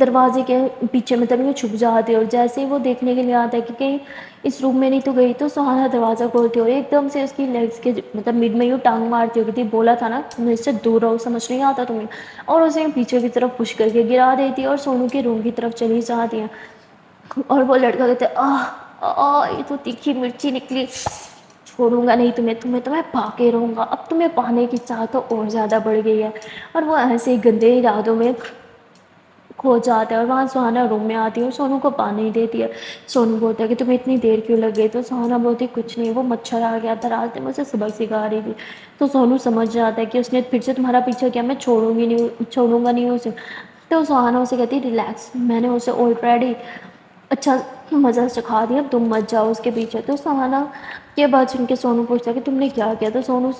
دروازے کے پیچھے مطلب یہ چھپ جاتے ہیں، اور جیسے ہی وہ دیکھنے کے لیے آتا ہے کہ کہیں اس روم میں نہیں تو گئی، تو سہانا دروازہ کھولتی ہے اور ایک دم سے اس کی لیگس کے مطلب مڈ میں یوں ٹانگ مارتی ہوگی تھی، بولا تھا نا مجھ سے دور رہو، سمجھ نہیں آتا تمہیں، اور اسے پیچھے کی طرف پش کر کے گرا دیتی ہے اور سونو کے روم کی طرف چلی جاتی ہے، اور وہ لڑکا کہتا ہے یہ تو تیکھی مرچی نکلی، چھوڑوں گا نہیں تمہیں پا کے رہوں گا، اب تمہیں پانے کی چاہت تو اور زیادہ بڑھ گئی ہے، اور وہ ایسے ہی گندے ارادوں میں کھو جاتا ہے، اور وہاں سہانا روم میں آتی ہے اور سونو کو پانی دیتی ہے۔ سونو بولتا ہے کہ تمہیں اتنی دیر کیوں لگ گئی، تو سہانا بولتی کچھ نہیں، وہ مچھر آ گیا تھا راستے میں، اسے سبق سکھا رہی تھی، تو سونو سمجھ جاتا ہے کہ اس نے پھر سے تمہارا پیچھا کیا، میں چھوڑوں گا نہیں اسے، تو سہانا اسے کہتی ریلیکس، میں نے اسے آلریڈی اچھا مزہ سکھا دیا، اب تم مت جاؤ اس کے پیچھے۔ تو سہانا یہ بات سن کے سونو پوچھتا ہے کہ تم نے کیا کیا، تو سونو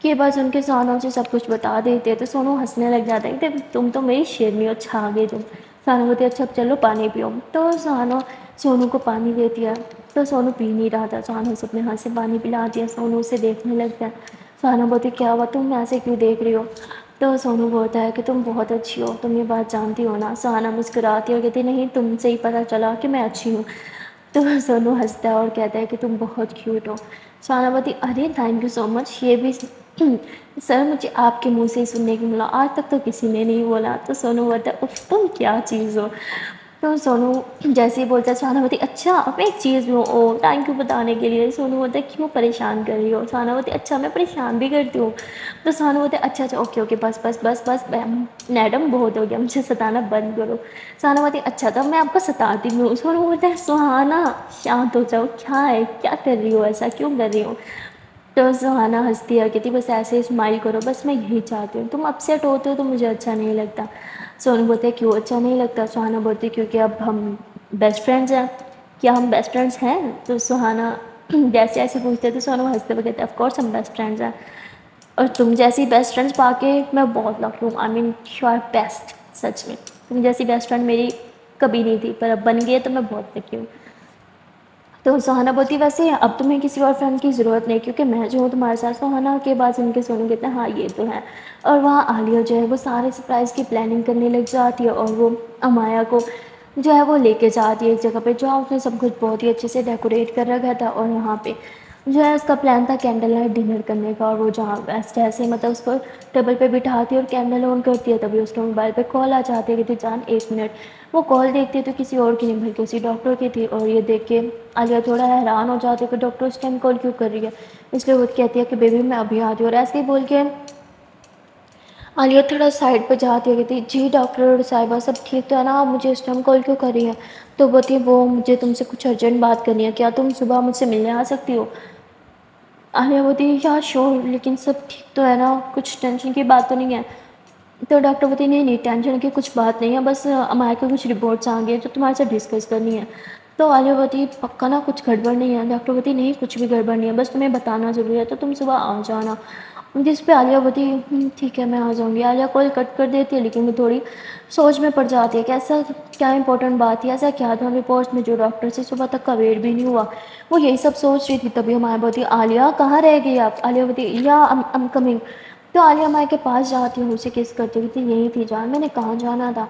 یہ بات سن کے سہانا اسے سب کچھ بتا دیتے ہیں، تو سونو ہنسنے لگ جاتا ہے کہ تم تو میری شیرنی ہو، چھا گئی تم۔ سہانا بولتی ہے اچھا اب چلو پانی پیو، تو سہانا سونو کو پانی دیتی ہے، تو سونو پی نہیں رہا تھا، سہانا اسے اپنے ہاتھ سے پانی پلاتی ہے، سونو اسے دیکھنے لگتا ہے، سہانا بولتی کیا ہوا تم ایسے کیوں دیکھ رہی ہو، تو سونو بولتا ہے کہ تم بہت اچھی ہو، تم یہ بات جانتی ہو نا، سہانا مسکراتی ہے اور کہتی نہیں تم سے ہی پتہ چلا کہ میں اچھی ہوں، تو سونو ہنستا ہے اور کہتا ہے کہ تم بہت کیوٹ ہو، سہانا بولتی ارے تھینک یو سو مچ، یہ بھی سر مجھے آپ کے منہ سے ہی سننے کو ملا، آج تک تو کسی نے نہیں بولا، تو سونو بولتا ہے اف تم کیا چیز ہو، تو سونو جیسے ہی بولتا ہے سہانا بولتی اچھا اب ایک چیز بھی ہو تھینک یو بتانے کے لیے، سونو بولتا ہے کیوں پریشان کر رہی ہو، سہانا بولتی اچھا میں پریشان بھی کرتی ہوں، تو سہانا بولتا ہے اچھا اوکے بس بس بس بس میڈم بہت ہو گیا، مجھے ستانا بند کرو، سہانا بولتی اچھا تھا میں آپ کو ستاتی بھی ہوں، سونو بولتا ہے سہانا شانت ہو جاؤ، کیا ہے کیا کر رہی ہو، ایسا کیوں کر رہی ہو، تو سہانا ہنستی ہے کہتی بس ایسے اسمائل کرو، بس میں یہی چاہتی ہوں، تم اپسیٹ ہوتے ہو تو مجھے اچھا نہیں لگتا، سونو بولتے ہیں کیوں اچھا نہیں لگتا، سہانا بولتی کیونکہ اب ہم بیسٹ فرینڈز ہیں، کیا ہم بیسٹ فرینڈز ہیں، تو سہانا جیسے ایسے پوچھتے تو سونو ہنستے ہوئے کہتے ہیں آف کورس ہم بیسٹ فرینڈز ہیں، اور تم جیسی بیسٹ فرینڈس پا کے میں بہت لکی ہوں، آئی مین یو آر بیسٹ، سچ میں تم جیسی بیسٹ فرینڈ میری کبھی نہیں تھی، پر اب بن گئی ہے تو میں بہت لکی ہوں، تو سہانا بولتی ویسے اب تمہیں کسی اور فرینڈ کی ضرورت نہیں کیونکہ میں جو ہوں تمہارے ساتھ، سہانا کے بعد سن کے سونو کہتے ہیں ہاں یہ تو ہے، اور وہاں عالیہ جو ہے وہ سارے سرپرائز کی پلاننگ کرنے لگ جاتی ہے، اور وہ امایا کو جو ہے وہ لے کے جاتی ہے ایک جگہ پہ جہاں اس نے سب کچھ بہت ہی اچھے سے ڈیکوریٹ کر رکھا تھا، اور وہاں پہ جو ہے اس کا پلان تھا کینڈل لائٹ ڈنر کرنے کا، اور وہ جہاں ایسے مطلب اس کو ٹیبل پہ بٹھاتی ہے اور کینڈل آن کرتی ہے، تبھی اس کے موبائل پہ کال آ جاتی ہے کہ جان ایک منٹ، وہ کال دیکھتی ہے تو کسی اور کی نہیں بلکہ اسی ڈاکٹر کی تھی، اور یہ دیکھ کے عالیہ تھوڑا حیران ہو جاتی ہے کہ ڈاکٹر اس ٹائم کال کیوں کر رہی ہے، اس لیے وہ کہتی ہے کہ بیبی میں ابھی آتی ہوں، اور ایسے ہی بول کے عالیہ تھوڑا سائڈ پہ جاتی ہے کہتی جی ڈاکٹر صاحبہ سب ٹھیک تو ہے نا، آپ مجھے اس ٹائم کال کیوں کر رہی ہیں، تو بولتی ہے وہ مجھے تم سے کچھ ارجنٹ بات کرنی ہے، کیا تم صبح مجھ سے ملنے آ سکتی ہو، عالیہ بولتی ہے یا شور لیکن سب ٹھیک تو ہے نا، کچھ ٹینشن کی بات تو نہیں ہے، تو ڈاکٹر بولتی نہیں ٹینشن کی کچھ بات نہیں ہے، بس امایا کو کچھ رپورٹس آ گئی ہیں جو تمہارے ساتھ ڈسکس کرنی ہے، تو عالیہ بولتی پکا نا کچھ گڑبڑ نہیں ہے، ڈاکٹر بولتی نہیں کچھ بھی گڑبڑ نہیں ہے، بس تمہیں بتانا ضروری ہے تو تم صبح آ جانا، جس پہ عالیہ بولتی ٹھیک ہے میں آ جاؤں گی، عالیہ کال کٹ کر دیتی ہے، لیکن وہ تھوڑی سوچ میں پڑ جاتی ہے کہ ایسا کیا امپورٹنٹ بات ہے، ایسا کیا تھا رپورٹس میں جو ڈاکٹر سے صبح تک کا ویٹ بھی نہیں ہوا، وہ یہی سب سوچ رہی تھی، تبھی امایا بولتی عالیہ کہاں رہ گئی آپ، عالیہ بولتی یا I'm coming، تو عالیہ امایا کے پاس جاتی ہوں، اسے کس کرتی ہوئی تھی یہی تھی جان میں نے کہاں جانا تھا،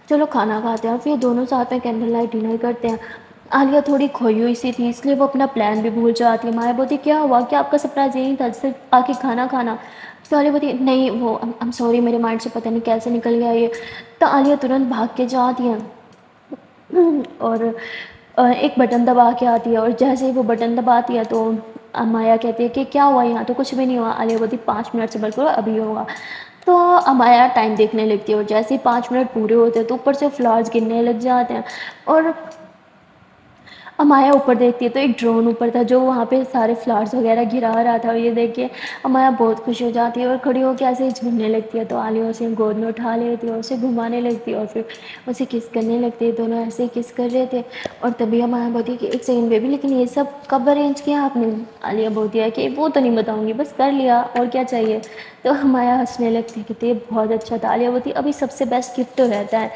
چلو کھانا کھاتے ہیں، اور پھر دونوں ساتھ میں کینڈل لائٹ ڈنر کرتے ہیں، عالیہ تھوڑی کھوئی ہوئی سی تھی اس لیے وہ اپنا پلان بھی بھول جاتی ہے، امایا بولتی کیا ہوا کیا آپ کا سرپرائز یہی تھا صرف آ کے کھانا کھانا، تو عالیہ بولتی نہیں وہ I'm sorry میرے مائنڈ سے پتہ نہیں کیسے نکل گیا یہ، تو عالیہ ترنت بھاگ کے جاتی ہے اور ایک بٹن دبا کے آتی ہے، اور جیسے ہی وہ بٹن دباتی ہے تو امایا کہتی ہے کہ کیا ہوا یہاں، تو کچھ بھی نہیں ہوا، عالیہ بولتی 5 منٹ صبر کرو ابھی ہوگا، تو امایا ٹائم دیکھنے لگتی ہے، اور جیسے ہی 5 منٹ پورے ہوتے ہیں تو اوپر سے فلاورز گرنے لگ جاتے ہیں، اور امایا اوپر دیکھتی ہے تو ایک ڈرون اوپر تھا جو وہاں پہ سارے فلاورس وغیرہ گرا رہا تھا، اور یہ دیکھ کے امایا بہت خوش ہو جاتی ہے اور کھڑی ہو کے ایسے ہی جھومنے لگتی ہے، تو عالیہ اسے گود میں اٹھا لیتی ہے اور اسے گھمانے لگتی ہے اور پھر اسے کس کرنے لگتی ہے، دونوں ایسے ہی کس کر رہے تھے، اور تبھی امایا بولتی ہے کہ ایک سیکنڈ بیبی لیکن یہ سب کب ارینج کیا آپ نے، عالیہ بولتی ہے کہ وہ تو نہیں بتاؤں گی بس کر لیا اور کیا چاہیے، تو امایا ہنسنے لگتی ہے کہتی ہے بہت اچھا تھا، عالیہ بولتی ابھی سب سے بیسٹ گفٹ تو رہتا ہے،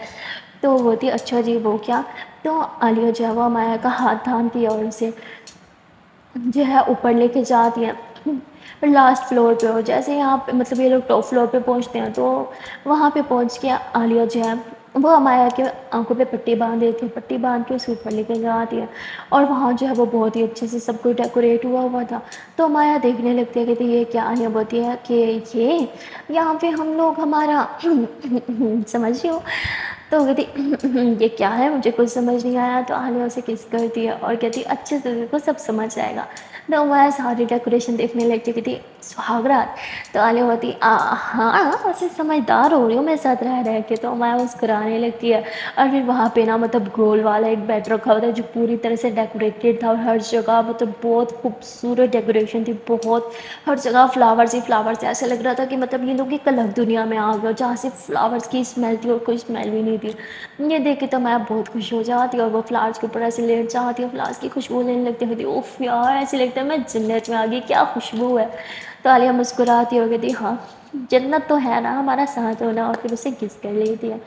تو وہ بولتی اچھا جی وہ کیا، تو عالیہ جو ہے وہ امایا کا ہاتھ تھامتی ہے اور اسے جو ہے اوپر لے کے جاتی ہے لاسٹ فلور پہ، ہو جیسے یہاں پہ مطلب یہ لوگ ٹاپ فلور پہ پہنچتے ہیں تو وہاں پہ پہنچ کے عالیہ جو ہے وہ ہمارے کے آنکھوں پہ پٹی باندھ دیتی ہے، پٹی باندھ کے اسے اوپر لے کے جاتی ہے، اور وہاں جو ہے وہ بہت ہی اچھے سے سب کچھ ڈیکوریٹ ہوا ہوا تھا۔ تو مایا دیکھنے لگتی ہے، کہتی یہ کیا ہے؟ بولتی ہے کہ یہ یہاں پہ ہم لوگ ہمارا سمجھ رہی ہو؟ تو کہتی یہ کیا ہے؟ مجھے کچھ سمجھ نہیں آیا۔ تو عالیہ اسے کس کرتی ہے اور کہتی اچھے سے دیکھو سب سمجھ آئے گا۔ تو مایا ساری ڈیکوریشن دیکھنے لگتی، کہتی سہاگ رات؟ تو عالیہ ہوتی ہاں ایسے سمجھدار ہو رہی ہوں میں ساتھ رہ کے۔ تو مایا مسکرانے لگتی ہے، اور پھر وہاں پہ نا مطلب گول والا ایک بیڈ رکھا ہوا تھا جو پوری طرح سے ڈیکوریٹڈ تھا، اور ہر جگہ مطلب بہت خوبصورت ڈیکوریشن تھی، بہت ہر جگہ فلاورس ہی فلاورس تھے۔ ایسا لگ رہا تھا کہ مطلب یہ لوگ ایک الگ دنیا میں آ گئے، جہاں سے فلاورس کی اسمیل تھی اور کوئی اسمیل بھی نہیں تھی۔ یہ دیکھ کے تو میں بہت خوش ہو جاتی اور وہ فلاورس کے اوپر ایسے لیٹ جاتی ہے، فلاورس کی خوشبو لینے لگتی ہے، اوف یار ایسے لگتا ہے میں جنت میں آ گئی، کیا خوشبو ہے۔ تو عالیہ مسکراتی اور کہتی ہاں جنت تو ہے نا ہمارا ساتھ ہونا، اور پھر اسے کس کر لیتی ہے۔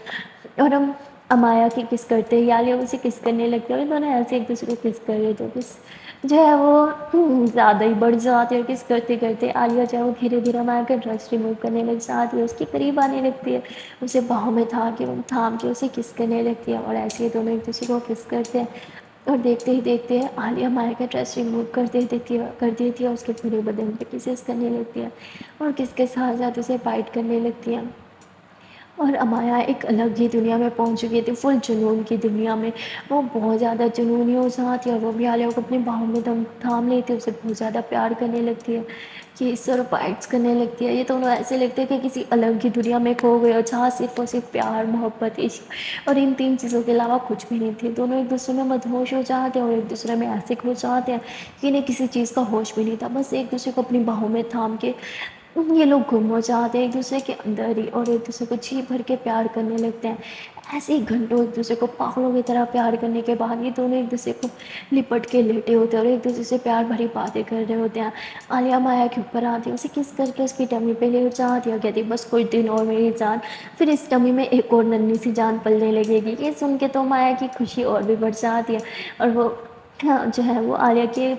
اور ہم امایا کی کس کرتے ہیں، عالیہ اسے کس کرنے لگتے ہیں، اور دونوں ایسے ایک دوسرے کو کس کر رہے تھے، کس جو ہے وہ زیادہ ہی بڑھ جاتی ہے، اور کس کرتے کرتے عالیہ جو ہے وہ دھیرے دھیرے امایا کا ڈریس ریموو کرنے لگ جاتی ہے، اس کے قریب آنے لگتی ہے، اسے باہوں میں تھام کے اسے کس کرنے لگتی ہے، اور ایسے ہی دونوں ایک دوسرے کو کس کرتے ہیں۔ اور دیکھتے ہی دیکھتے عالیہ امایا کا ڈریس ریموو کر دیتی ہے، اس کے پورے بدن پہ کسز کرنے لگتی ہے، اور کس کے ساتھ ساتھ اسے بائٹ کرنے لگتی ہے۔ اور امایا ایک الگ ہی دنیا میں پہنچ چکی تھی، فل جنون کی دنیا میں۔ وہ بہت زیادہ جنونی ہو جاتی ہے، اور وہ بھی عالیہ کو اپنے باہوں میں تھام لیتی ہے، اسے بہت زیادہ پیار کرنے لگتی ہے، کس اور بائٹس کرنے لگتی ہے۔ یہ دونوں ایسے لگتے ہیں کہ کسی الگ ہی دنیا میں کھو گئے، اور جہاں صرف اور صرف پیار، محبت، عشق اور ان تین چیزوں کے علاوہ کچھ بھی نہیں تھے۔ دونوں ایک دوسرے میں مدہوش ہو جاتے ہیں، اور ایک دوسرے میں ایسے کھو جاتے ہیں کہ انہیں کسی چیز کا ہوش بھی نہیں تھا، بس ایک دوسرے کو اپنی باہوں میں تھام کے یہ لوگ گم ہو جاتے ہیں ایک دوسرے کے اندر ہی، اور ایک دوسرے کو جی بھر کے پیار کرنے لگتے ہیں۔ ایسے ہی گھنٹوں ایک دوسرے کو پاگلوں کی طرح پیار کرنے کے بعد یہ دونوں ایک دوسرے کو لپٹ کے لیٹے ہوتے ہیں، اور ایک دوسرے سے پیار بھری باتیں کر رہے ہوتے ہیں۔ عالیہ مایا کے اوپر آتی ہے، اسے کس کر کے اس کی ٹمی پہ لیٹ جاتی ہے، اور کہتی بس کچھ دن اور میری جان، پھر اس ٹمی میں ایک اور ننھی سی جان پلنے لگے گی۔ یہ سن کے تو مایا کی خوشی اور بھی بڑھ جاتی ہے، اور وہ جو ہے وہ عالیہ کے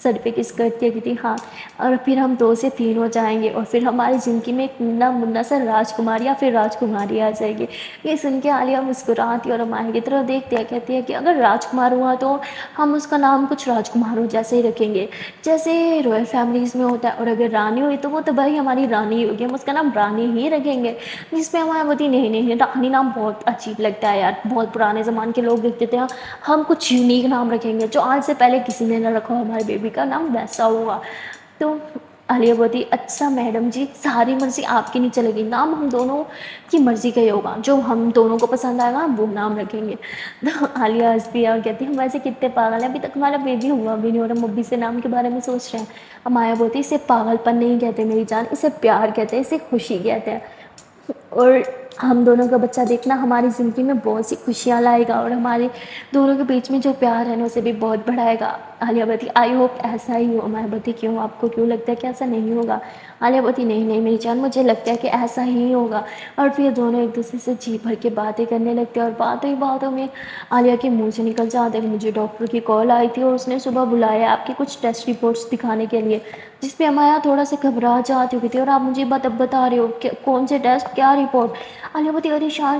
سر پہ کس کرتی ہے، کہتی ہاں اور پھر ہم 2 سے 3 ہو جائیں گے، اور پھر ہماری زندگی میں ایک ننا منا سا راجکمار یا پھر راجکماری آ جائے گی۔ یہ سن کے عالیہ مسکراتی اور امایا کی طرف دیکھتی ہے، کہتی ہے کہ اگر راجکمار ہوا تو ہم اس کا نام کچھ راجکماروں جیسے ہی رکھیں گے، جیسے رائل فیملیز میں ہوتا ہے، اور اگر رانی ہوئی تو وہ تو بھائی ہماری رانی ہوگی، ہم اس کا نام رانی ہی رکھیں گے۔ جس پہ ہمارا بوتی نہیں رانی نام بہت عجیب لگتا ہے یار، بہت پرانے زمان کے لوگ لکھتے تھے ہم کچھ یونیک نام رکھیں گے جو آج سے پہلے کسی نے نہ رکھا ہو، ہمارے بیبی کا نام ویسا ہوا۔ تو عالیہ بولتی اچھا میڈم جی ساری مرضی آپ کی نہیں چلے گی، نام ہم دونوں کی مرضی کا ہی ہوگا، جو ہم دونوں کو پسند آئے گا ہم وہ نام رکھیں گے۔ تو عالیہ ہنستی ہے اور کہتی ہے ہم ایسے کتنے پاگل ہیں، ابھی تک ہمارا بیبی ہوا بھی نہیں اور ہم ابھی سے نام کے بارے میں سوچ رہے ہیں۔ امایا بولتی اسے پاگل پن نہیں کہتے میری جان، اسے پیار کہتے ہیں، اسے خوشی کہتے ہیں، اور ہم دونوں کا بچہ دیکھنا ہماری زندگی میں بہت سی خوشیاں لائے گا، اور ہمارے دونوں کے بیچ میں جو پیار ہے نا اسے بھی بہت بڑھائے گا۔ عالیہ بولتی آئی ہوپ ایسا ہی ہو۔ امایا بولتی کیوں، آپ کو کیوں لگتا ہے کہ ایسا نہیں ہوگا؟ عالیہ بولتی نہیں میری جان مجھے لگتا ہے کہ ایسا ہی ہوگا۔ اور پھر دونوں ایک دوسرے سے جی بھر کے باتیں کرنے لگتے ہیں، اور باتوں ہی باتوں میں عالیہ کے منہ سے نکل جاتا ہے کہ مجھے ڈاکٹر کی کال آئی تھی اور اس نے صبح بلایا آپ کی کچھ ٹیسٹ رپورٹس دکھانے کے لیے، جس پہ امایا تھوڑا سا گھبرا جاتی ہوئی تھی، اور آپ مجھے بتا رہے ہو کہ کون سے ٹیسٹ، کیا رپورٹ؟ عالیہ بولتی ارے شان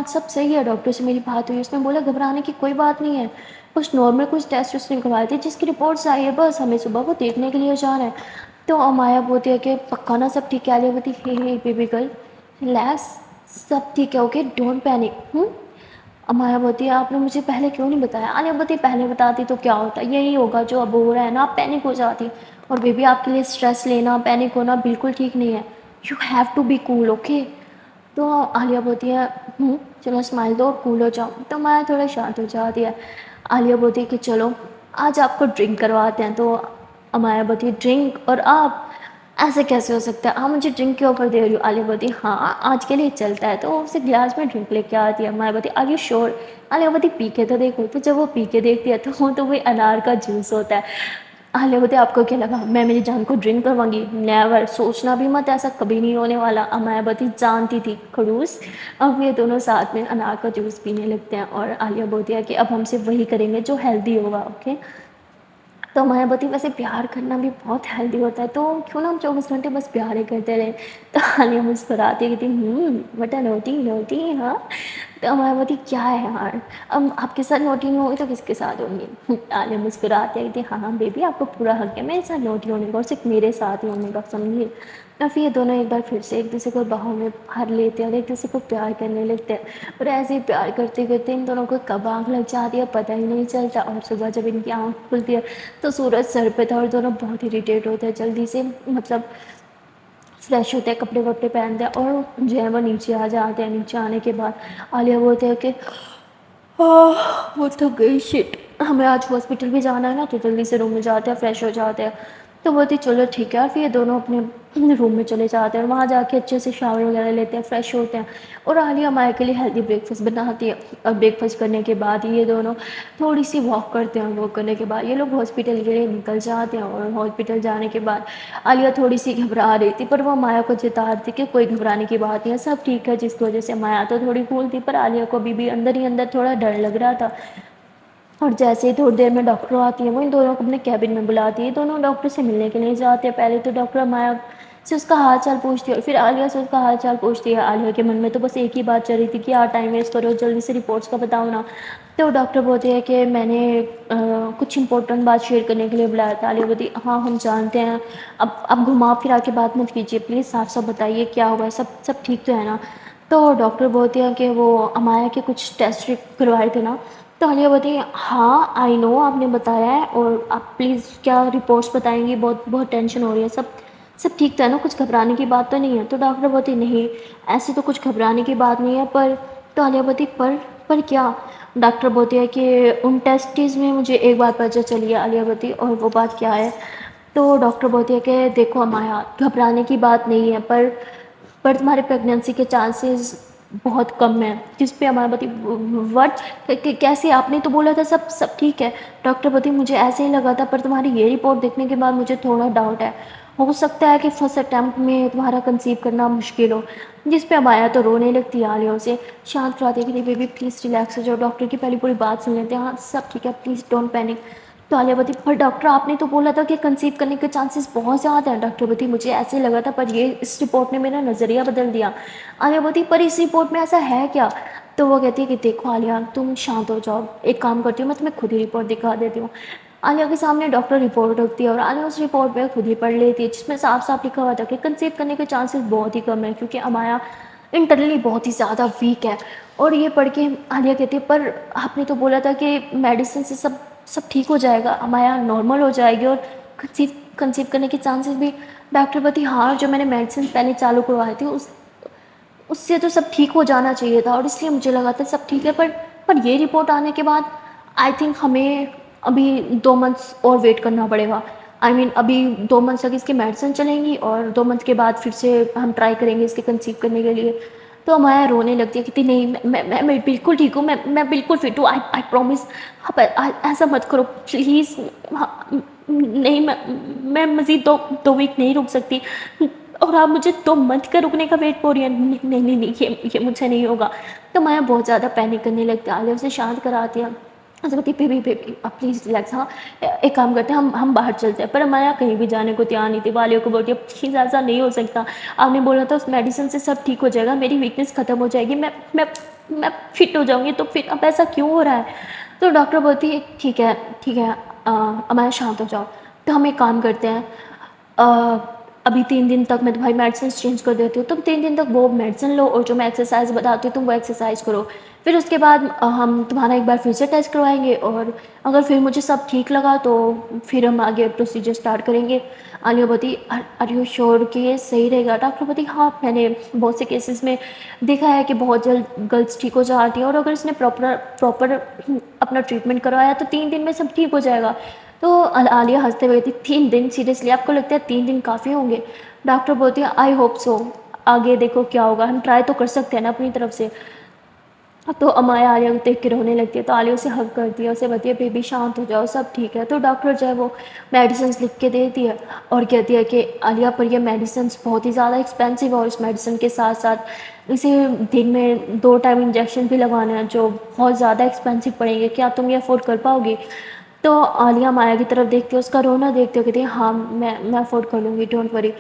سب صحیح ہے، ڈاکٹر سے میری بات ہوئی، اس نے بولا گھبرانے کی کوئی بات نہیں ہے، کچھ نارمل کچھ ٹیسٹ اس نے کروائے تھے جس کی رپورٹس آئی ہے، بس ہمیں صبح وہ دیکھنے کے لیے جانا ہے۔ تو امایا بولتی ہے کہ پکا نا سب ٹھیک ہے؟ عالیہ بولتی ہے بیبی گرل ریلیکس، سب ٹھیک ہے اوکے ڈونٹ پینک۔ امایا بولتی ہے آپ نے مجھے پہلے کیوں نہیں بتایا؟ عالیہ بولتی پہلے بتاتی تو کیا ہوتا، یہی ہوگا جو اب ہو رہا ہے نا، آپ پینک ہو جاتی، اور بیبی آپ کے لیے اسٹریس لینا پینک ہونا بالکل ٹھیک نہیں ہے، you have to be cool okay. تو عالیہ بولتی ہے چلو اسمائل دو اور کول ہو جاؤ۔ تو مایا تھوڑا شانت ہو جاتی ہے۔ عالیہ بولتی ہے کہ چلو آج آپ کو ڈرنک کرواتے ہیں۔ تو امایا بولتی ہے ڈرنک، اور آپ ایسے کیسے ہو سکتا ہے، آپ مجھے ڈرنک کے آفر دے رہی ہو؟ عالیہ بولتی ہاں آج کے لیے چلتا ہے، تو اسے گلاس میں ڈرنک لے کے آتی ہے۔ امایا بولتی آر یو شیور؟ عالیہ بولتی پی کے تو دیکھو۔ تو جب وہ پی کے دیکھتی ہے تو وہ انار کا جوس ہوتا ہے۔ عالیہ بولتی آپ کو کیا لگا میں میری جان کو ڈرنک کرواؤں گی؟ نیور، سوچنا بھی مت، ایسا کبھی نہیں ہونے والا۔ امایا بولتی جانتی تھی خڑوس۔ اب یہ دونوں ساتھ میں انار کا جوس پینے لگتے ہیں، اور عالیہ بولتی ہے کہ اب ہم صرف وہی کریں گے جو ہیلدی ہوگا اوکے۔ تو امایا بولتی ویسے پیار کرنا بھی بہت ہیلدی ہوتا ہے، تو کیوں نہ ہم 24 گھنٹے بس پیار ہی کرتے رہیں؟ تو عالیہ مسکراتی کہتی وٹ اے نوٹی نوٹی ہاں۔ تو ہمارا بولتی کیا ہے یار، اب آپ کے ساتھ نوٹی نہیں ہوگی تو کس کے ساتھ ہوں گی؟ عالیہ مسکراتے کہتی ہاں ہاں بیبی آپ کو پورا حق ہے میرے ساتھ نوٹی ہونے کا اور صرف میرے ساتھ ہی ہونے کا، سمجھیے۔ اور پھر یہ دونوں ایک بار پھر سے ایک دوسرے کو باہوں میں بھر لیتے ہیں اور ایک دوسرے کو پیار کرنے لگتے ہیں، اور ایسے ہی پیار کرتے کرتے ان دونوں کو کب آنکھ لگ جاتی ہے پتہ ہی نہیں چلتا، اور صبح جب ان کی آنکھ کھلتی ہے تو سورج سر پہ تھا اور دونوں بہت اریٹیٹ ہوتے ہیں، جلدی سے مطلب فریش ہوتے ہیں، کپڑے وپڑے پہنتے ہیں اور جو ہے وہ نیچے آ جاتے ہیں۔ نیچے آنے کے بعد عالیہ بولتے ہیں کہ وہ تھک گئی، شٹ ہمیں آج ہاسپٹل بھی جانا ہے نا، تو جلدی سے روم میں جاتے ہیں، فریش ہو جاتے ہیں۔ تو بولتی چلو ٹھیک ہے، اور پھر یہ دونوں اپنے روم میں چلے جاتے ہیں اور وہاں جا کے اچھے سے شاور وغیرہ لیتے ہیں، فریش ہوتے ہیں، اور عالیہ مائع کے لیے ہیلدی بریک فاسٹ بناتی ہے۔ اور بریک فاسٹ کرنے کے بعد یہ دونوں تھوڑی سی واک کرتے ہیں، اور واک کرنے کے بعد یہ لوگ ہاسپٹل کے لیے نکل جاتے ہیں، اور ہاسپٹل جانے کے بعد عالیہ تھوڑی سی گھبرا رہی تھی پر وہ مائع کو جتا رہی تھی کہ کوئی گھبرانے کی بات نہیں ہے، سب ٹھیک ہے، جس کی وجہ سے مائع تو تھوڑی کول تھی پر عالیہ کو ابھی بھی اندر ہی اندر تھوڑا ڈر لگ رہا تھا۔ اور جیسے ہی تھوڑی دیر میں ڈاکٹر آتی ہے وہ ان دونوں کو اپنے کیبن میں بلاتی ہے، دونوں ڈاکٹر سے ملنے کے لیے جاتے ہیں۔ پہلے تو ڈاکٹر مائع سے اس کا حال چال پوچھتی ہے اور پھر عالیہ سے اس کا حال چال پوچھتی ہے۔ عالیہ کے من میں تو بس ایک ہی بات چل رہی تھی کہ یار ٹائم ویسٹ کرو، جلدی سے رپورٹس کا بتاؤ نا۔ تو ڈاکٹر بولتے ہیں کہ میں نے کچھ امپورٹنٹ بات شیئر کرنے کے لیے بلایا تھا۔ عالیہ بولتی ہاں ہم جانتے ہیں، اب گھما پھرا کے بات مت کیجیے پلیز، صاف صاف بتائیے کیا ہوا ہے، سب ٹھیک تو ہے نا؟ تو ڈاکٹر بولتے ہیں کہ وہ امایا کے کچھ ٹیسٹ کروائے تھے نا؟ تو عالیہ بولتی ہے ہاں آئی نو آپ نے بتایا ہے، اور آپ پلیز کیا رپورٹس بتائیں گی، بہت بہت ٹینشن ہو رہی ہے، سب ٹھیک تھا نا، کچھ گھبرانے کی بات تو نہیں ہے؟ تو ڈاکٹر بولتی نہیں ایسی تو کچھ گھبرانے کی بات نہیں ہے، پر تو عالیہ بولتی پر کیا؟ ڈاکٹر بولتی ہے کہ ان ٹیسٹز میں مجھے ایک بات پتہ چلی ہے عالیہ بولتی، اور وہ بات کیا ہے؟ تو ڈاکٹر بولتی ہے کہ دیکھو امایا گھبرانے کی بات نہیں ہے، پر تمہارے پریگنینسی کے چانسز بہت کم ہیں۔ جس پہ ہمارا بتی وٹ کیسے، آپ نے تو بولا تھا سب ٹھیک ہے۔ ڈاکٹر بولتی مجھے ایسے ہی لگا تھا پر تمہاری یہ رپورٹ دیکھنے کے بعد مجھے تھوڑا ڈاؤٹ ہے، ہو سکتا ہے کہ فرسٹ اٹیمپٹ میں تمہارا کنسیو کرنا مشکل ہو۔ جس پہ امایا تو رونے لگتی ہے، عالیہ اسے شانت کراتی ہے کہ بیبی پلیز ریلیکس ہو جاؤ، ڈاکٹر کی پہلی پوری بات سن لیتے ہیں، ہاں سب ٹھیک ہے پلیز ڈونٹ پینک۔ تو عالیہ بولتی پر ڈاکٹر آپ نے تو بولا تھا کہ کنسیو کرنے کے چانسز بہت زیادہ ہیں۔ ڈاکٹر بولتی مجھے ایسے لگا تھا پر یہ اس رپورٹ نے میرا نظریہ بدل دیا۔ عالیہ بولتی پر اس رپورٹ میں ایسا ہے کیا؟ تو وہ کہتی ہے کہ دیکھو عالیہ تم شانت ہو جاؤ، ایک کام کرتی ہوں میں تمہیں خود ہی رپورٹ دکھا دیتی ہوں۔ عالیہ کے سامنے ڈاکٹر رپورٹ رکھتی ہے اور عالیہ اس رپورٹ پہ خود ہی پڑھ لیتی ہے، جس میں صاف صاف لکھا ہوا تھا کہ کنسیو کرنے کے چانسز بہت ہی کم ہیں کیونکہ امایا انٹرنلی بہت ہی زیادہ ویک ہے۔ اور یہ پڑھ کے عالیہ کہتی ہے پر آپ نے تو بولا تھا کہ میڈیسن سے سب ٹھیک ہو جائے گا، امایا نارمل ہو جائے گی اور کنسیو کرنے کے چانسز بھی۔ ڈاکٹر بولتی ہاں جو میں نے میڈیسن پہلے چالو کروائے تھے اس سے تو سب ٹھیک ہو جانا چاہیے تھا، اور اس لیے مجھے لگا تھا سب ٹھیک ہے، پر یہ رپورٹ آنے کے بعد آئی تھنک ہمیں ابھی 2 منتھس اور ویٹ کرنا پڑے گا۔ آئی مین ابھی 2 منتھس تک اس کی میڈیسن چلیں گی اور 2 منتھ کے بعد پھر سے ہم ٹرائی کریں گے اس کے کنسیو کرنے کے لیے۔ تو امایا رونے لگتی ہے کہتی نہیں میں بالکل ٹھیک ہوں، میں بالکل فٹ ہوں، آئی پرومس، آپ ایسا مت کرو پلیز، نہیں میں مزید 2 ویک نہیں رک سکتی، اور آپ مجھے 2 منتھ کا رکنے کا ویٹ بول رہی ہیں، نہیں یہ مجھ سے نہیں ہوگا۔ تو مایا بہت زیادہ پینک کرنے لگتی ہے، عالیہ اسے شانت کراتی ہے، اسے کہتی بیبی آپ پلیز ریلیکس، ہاں ایک کام کرتے ہیں ہم باہر چلتے ہیں۔ پر مایا کہیں بھی جانے کو تیار نہیں تھی، وہ عالیہ کو بولتی ہے پلیز ایسا نہیں ہو سکتا، آپ نے بولا تھا اس میڈیسن سے سب ٹھیک ہو جائے گا، میری ویکنیس ختم ہو جائے گی، میں فٹ ہو جاؤں گی، تو پھر اب ایسا کیوں ہو رہا ہے؟ تو ڈاکٹر بولتی ہے ٹھیک ہے امایا شانت ہو جاؤ، تو ہم ایک کام کرتے ہیں ابھی 3 دن تک میں تمہاری میڈیسنس چینج کر دیتی ہوں، تم 3 دن تک وہ میڈیسن لو اور جو میں ایکسرسائز بتاتی ہوں تم وہ ایکسرسائز کرو، پھر اس کے بعد ہم تمہارا ایک بار پھر سے ٹیسٹ کروائیں گے، اور اگر پھر مجھے سب ٹھیک لگا تو پھر ہم آگے پروسیجر اسٹارٹ کریں گے۔ عالیہ بولتی آر یو شیور کہ یہ صحیح رہے گا؟ ڈاکٹر بولتی ہاں میں نے بہت سے کیسز میں دیکھا ہے کہ بہت جلد گرلس ٹھیک ہو جاتی ہیں، اور اگر اس نے پراپر اپنا ٹریٹمنٹ کروایا تو 3 دن میں سب ٹھیک ہو جائے گا۔ تو عالیہ ہنستے ہوئے تھی 3 دن سیریسلی آپ کو لگتا ہے 3 دن کافی ہوں گے؟ ڈاکٹر بولتی ہے آئی ہوپ سو، آگے دیکھو کیا ہوگا، ہم ٹرائی تو کر سکتے ہیں نا اپنی طرف سے۔ تو امایا عالیہ کو دیکھ کے رونے لگتی ہے، تو عالیہ اسے ہگ کرتی ہے، اسے بولتی ہے بیبی شانت ہو جاؤ سب ٹھیک ہے۔ تو ڈاکٹر جو ہے وہ میڈیسنس لکھ کے دیتی ہے اور کہتی ہے کہ عالیہ پر یہ میڈیسنس بہت ہی زیادہ ایکسپینسو ہے، اور اس میڈیسن کے ساتھ ساتھ اسے دن میں 2 ٹائم انجیکشن بھی لگانا ہے جو بہت زیادہ ایکسپینسو پڑیں گے، کیا تم یہ افورڈ کر پاؤ گی؟ تو عالیہ مایا کی طرف دیکھتی ہے، اس کا رونا دیکھتے ہوئے کہتی ہے ہاں میں افورڈ کر لوں گی ڈونٹ وری۔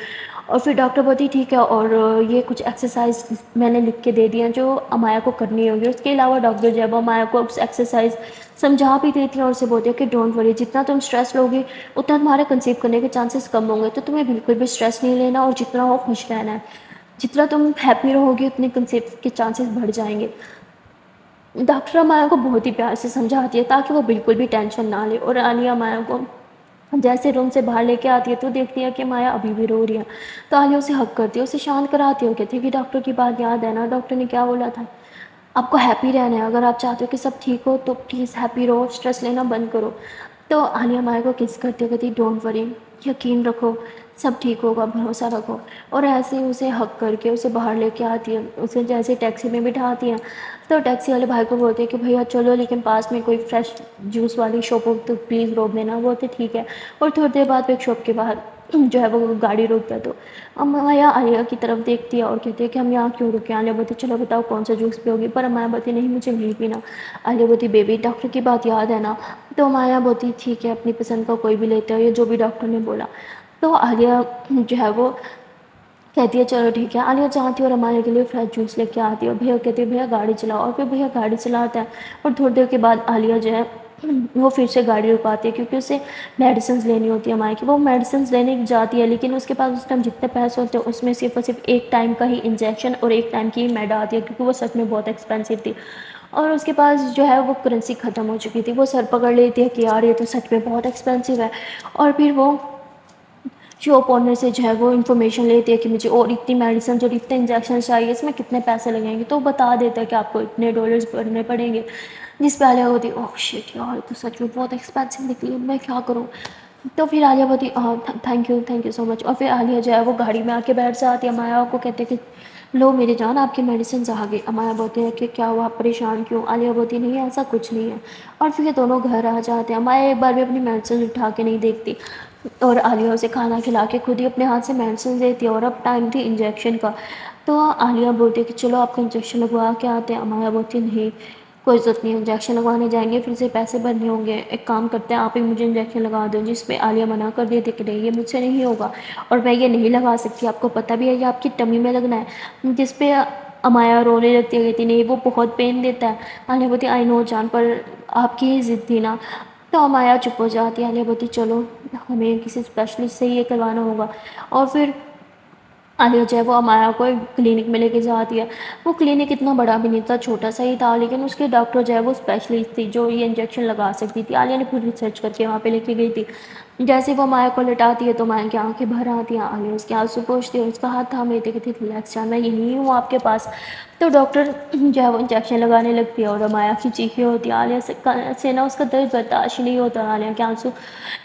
اور پھر ڈاکٹر بولتی ٹھیک ہے، اور یہ کچھ ایکسرسائز میں نے لکھ کے دے دی ہیں جو امایا کو کرنی ہوگی. اس کے علاوہ ڈاکٹر جو ہے وہ امایا کو ایکسرسائز سمجھا بھی دیتی ہیں اور اسے بولتی ہے کہ ڈونٹ وری، جتنا تم اسٹریس لوگی اتنا تمہارے کنسیو کرنے کے چانسز کم ہوں گے، تو تمہیں بالکل بھی اسٹریس نہیں لینا اور جتنا ہو خوش رہنا ہے. جتنا تم ہیپی رہو گی اتنے کنسیو کے چانسز بڑھ جائیں گے. ڈاکٹر امایا کو بہت ہی پیار سے سمجھاتی ہے تاکہ وہ بالکل بھی ٹینشن نہ لے. اور عالیہ امایا کو جیسے روم سے باہر لے کے آتی ہے تو دیکھتی ہے کہ مایا ابھی بھی رو رہی ہے. تو عالیہ اسے حق کرتی ہے، اسے شانت کراتی ہے اور کہتی ہے کہ ڈاکٹر کی بات یاد ہے نا، ڈاکٹر نے کیا بولا تھا، آپ کو ہیپی رہنا ہے، اگر آپ چاہتے ہو کہ سب ٹھیک ہو تو پلیز ہیپی رہو، اسٹریس لینا بند کرو. تو عالیہ مایا کو کس کرتی ہے، کہتی ڈونٹ وری، یقین رکھو، سب ٹھیک ہوگا، بھروسہ رکھو. اور ایسے ہی اسے حق کر کے اسے باہر لے کے آتی ہے. اسے جیسے ٹیکسی میں بٹھاتی ہیں تو ٹیکسی والے بھائی کو بولتے ہیں کہ بھیا چلو، لیکن پاس میں کوئی فریش جوس والی شاپ ہو تو پلیز روک دینا. وہ بولتے ٹھیک ہے. اور تھوڑی دیر بعد ایک شاپ کے باہر جو ہے وہ گاڑی روکتا ہے تو امایا عالیہ کی طرف دیکھتی ہے اور کہتی ہے کہ ہم یہاں کیوں رکے. عالیہ بولتی چلو بتاؤ کون سا جوس پیوگی، پر امایا بولتی نہیں مجھے نہیں پینا. عالیہ بولتی بیبی ڈاکٹر کی بات یاد ہے نا. تو امایا بولتی ٹھیک ہے، اپنی پسند کا کوئی بھی لیتے ہو، یہ جو بھی ڈاکٹر نے بولا. تو عالیہ جو ہے وہ کہتی ہے چلو ٹھیک ہے. عالیہ جاتی ہے اور امایا کے لیے فریش جوس لے کے آتی ہے اور بھیا کہتی ہے بھیا گاڑی چلاؤ. اور پھر بھیا گاڑی چلاتا ہے اور تھوڑی دیر کے بعد عالیہ جو ہے وہ پھر سے گاڑی رکاتی ہے کیونکہ اسے میڈیسنز لینی ہوتی ہے امایا کی. وہ میڈیسنز لینے جاتی ہے لیکن اس کے پاس اس ٹائم جتنے پیسے ہوتے ہیں اس میں صرف اور صرف ایک ٹائم کا ہی انجیکشن اور ایک ٹائم کی ہی میڈ آتی ہے کیونکہ وہ سچ میں بہت ایکسپینسو تھی. اور اس کے پاس جو ہے وہ کرنسی ختم ہو چکی تھی. وہ سر پکڑ لیتی ہے کہ یار یہ تو سچ میں بہت ایکسپینسو ہے. اور پھر وہ شاپ اونر سے جو ہے وہ انفارمیشن لیتی ہے کہ مجھے اور اتنی میڈیسن اور اتنے انجیکشن چاہیے، اس میں کتنے پیسے لگیں گے. تو وہ بتا دیتا ہے کہ آپ کو اتنے ڈالرز بھرنے پڑیں گے. جس پہ عالیہ ہوتی اوہ شٹ یار تو سچ میں بہت ایکسپینسو نکلی، میں کیا کروں. تو پھر عالیہ بولتی تھینک یو سو مچ. اور پھر عالیہ جو ہے وہ گاڑی میں آ کے بیٹھ جاتی ہے. امایا کو کہتے ہیں کہ لو میری جان آپ کی میڈیسنز آ گئی. امایا بولتے ہیں کہ کیا ہوا، آپ پریشان کیوں. عالیہ بولتی نہیں ایسا کچھ نہیں ہے. اور پھر یہ دونوں گھر آ جاتے ہیں. امایا ایک بار بھی اپنی میڈیسن اٹھا کے نہیں دیکھتی اور عالیہ اسے کھانا کھلا کے خود ہی اپنے ہاتھ سے میڈیسن دیتی ہے. اور اب ٹائم تھی انجیکشن کا. تو عالیہ بولتی ہے کہ چلو آپ کو انجیکشن لگوا کے آتے ہیں. امایا بولتی نہیں کوئی ضرورت نہیں، انجیکشن لگوانے جائیں گے پھر سے پیسے بھرنے ہوں گے، ایک کام کرتے ہیں آپ ہی مجھے انجیکشن لگا دو. جس پہ عالیہ منع کر دیتی کہ نہیں یہ مجھ سے نہیں ہوگا اور میں یہ نہیں لگا سکتی، آپ کو پتہ بھی ہے یہ آپ کی ٹمی میں لگنا ہے. جس پہ امایا رونے لگتی ہے، کہتی نہیں وہ بہت پین دیتا ہے. عالیہ بولتی آئی نو جان پر آپ کی ہی ضد تھی نا. تو امایا چپ ہو جاتی ہے. عالیہ بولتی چلو ہمیں کسی اسپیشلسٹ سے یہ کروانا ہوگا. اور پھر عالیہ جو ہے وہ امایا کو ایک کلینک میں لے کے جاتی ہے. وہ کلینک اتنا بڑا بھی نہیں تھا، چھوٹا سا ہی تھا، لیکن اس کے ڈاکٹر جو ہے وہ اسپیشلسٹ تھی جو یہ انجیکشن لگا سکتی تھی. عالیہ نے خود ریسرچ کر کے وہاں پہ لے کے گئی تھی. جیسے وہ امایا کو لٹاتی ہے تو امایا کی آنکھیں بھر آتی ہیں. عالیہ اس کے آنسو پوچھتی ہے اور اس کا ہاتھ تھام لیتی ہے کہ ریلیکس جان میں یہیں ہوں آپ کے پاس. تو ڈاکٹر جو ہے وہ انجیکشن لگانے لگتی ہے اور امایا کی چیخیں ہوتی ہیں. عالیہ سے نا اس کا درد برداشت نہیں ہوتا. عالیہ کے آنسو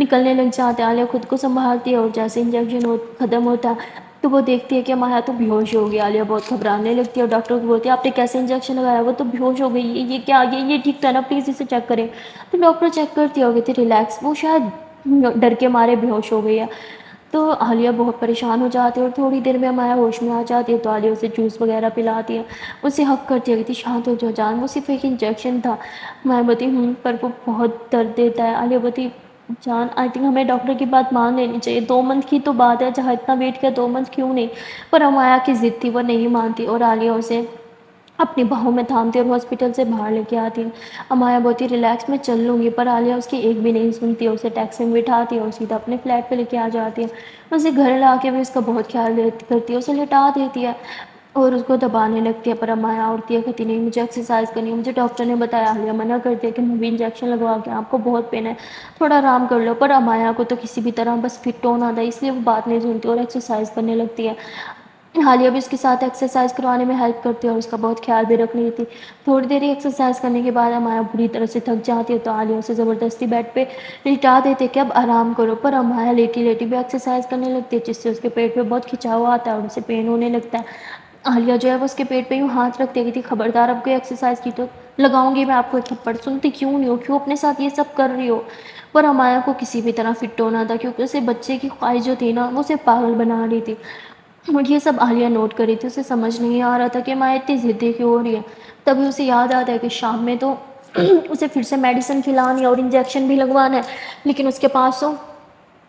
نکلنے لگ جاتے ہیں. عالیہ خود کو سنبھالتی ہے اور جیسے انجیکشن ختم ہوتا ہے تو وہ دیکھتی ہے کہ امایا تو بے ہوش ہو گئی. عالیہ بہت گھبرانے لگتی ہے اور ڈاکٹر کو بولتی ہے آپ نے کیسے انجیکشن لگایا، وہ تو بے ہوش ہو گئی ہے، یہ کیا یہ ٹھیک ہے نا، پلیز اسے چیک کریں. تو ڈاکٹر چیک کرتی ہے اور کہتی ریلیکس، وہ شاید ڈر کے مارے بے ہوش ہو گئی ہے. تو عالیہ بہت پریشان ہو جاتی ہے اور تھوڑی دیر میں امایا ہوش میں آ جاتی ہے تو عالیہ اسے جوس وغیرہ پلاتی ہے. اسے حق کرتی ہے، کہتی شانت ہو جا جان، وہ صرف ایک انجیکشن تھا. امایا بولتی پر وہ بہت درد دیتا ہے. عالیہ بولتی جان آئی تھنک ہمیں ڈاکٹر کی بات مان لینی چاہیے، 2 منتھ کی تو بات ہے، جہاں اتنا ویٹ کیا 2 منتھ کیوں نہیں. پر امایا کی ضد تھی، وہ نہیں مانتی اور عالیہ اسے اپنی باہوں میں تھامتی اور ہاسپٹل سے باہر لے کے آتی ہے. امایا بولتی ریلیکس میں چل لوں گی، پر عالیہ اس کی ایک بھی نہیں سنتی. اسے ٹیکسی میں بٹھاتی ہے اور سیدھا اپنے فلیٹ پہ لے کے آ جاتی ہے. اسے گھر لا کے بھی اس کا بہت خیال کرتی ہے، اسے لٹا دیتی ہے اور اس کو دبانے لگتی ہے. پر امایا اڑتی ہے، کہتی نہیں مجھے ایکسرسائز کرنی ہے، مجھے ڈاکٹر نے بتایا. عالیہ منع کرتی ہے کہ میں بھی انجیکشن لگوا کے آپ کو بہت پین ہے، تھوڑا آرام کر لو. پر امایا کو تو کسی بھی طرح بس فٹ ہونا تھا، اس لیے وہ بات نہیں سنتی اور ایکسرسائز کرنے لگتی ہے. عالیہ بھی اس کے ساتھ ایکسرسائز کروانے میں ہیلپ کرتی ہے اور اس کا بہت خیال بھی رکھ لیتی. تھوڑی دیر ایکسرسائز کرنے کے بعد امایا بری طرح سے تھک جاتی ہے تو عالیہ اسے زبردستی بیڈ پہ لٹا دیتے کہ اب آرام کرو. پر امایا لیٹی لیٹی بھی ایکسرسائز کرنے لگتی ہے جس سے اس کے پیٹ پہ بہت کھچاؤ آتا ہے اور اسے پین ہونے لگتا ہے. عالیہ جو ہے وہ اس کے پیٹ پہ یوں ہاتھ رکھ دیتی تھی خبردار اب کوئی ایکسرسائز کی تو لگاؤں گی میں آپ کو ایک تھپڑ. سنتی کیوں نہیں ہو، کیوں اپنے ساتھ یہ سب کر رہی ہو. پر امایا کو کسی بھی طرح فٹ ہونا تھا کیونکہ اسے بچے کی خواہش جو تھی نا وہ اسے پاگل بنا رہی تھی. اور یہ سب عالیہ نوٹ کری تھی، اسے سمجھ نہیں آ رہا تھا کہ امایا اتنی ضدی کیوں ہو رہی ہے. تبھی اسے یاد آتا ہے کہ شام میں تو اسے پھر سے میڈیسن کھلانی ہے اور انجیکشن بھی لگوانا ہے، لیکن اس کے پاس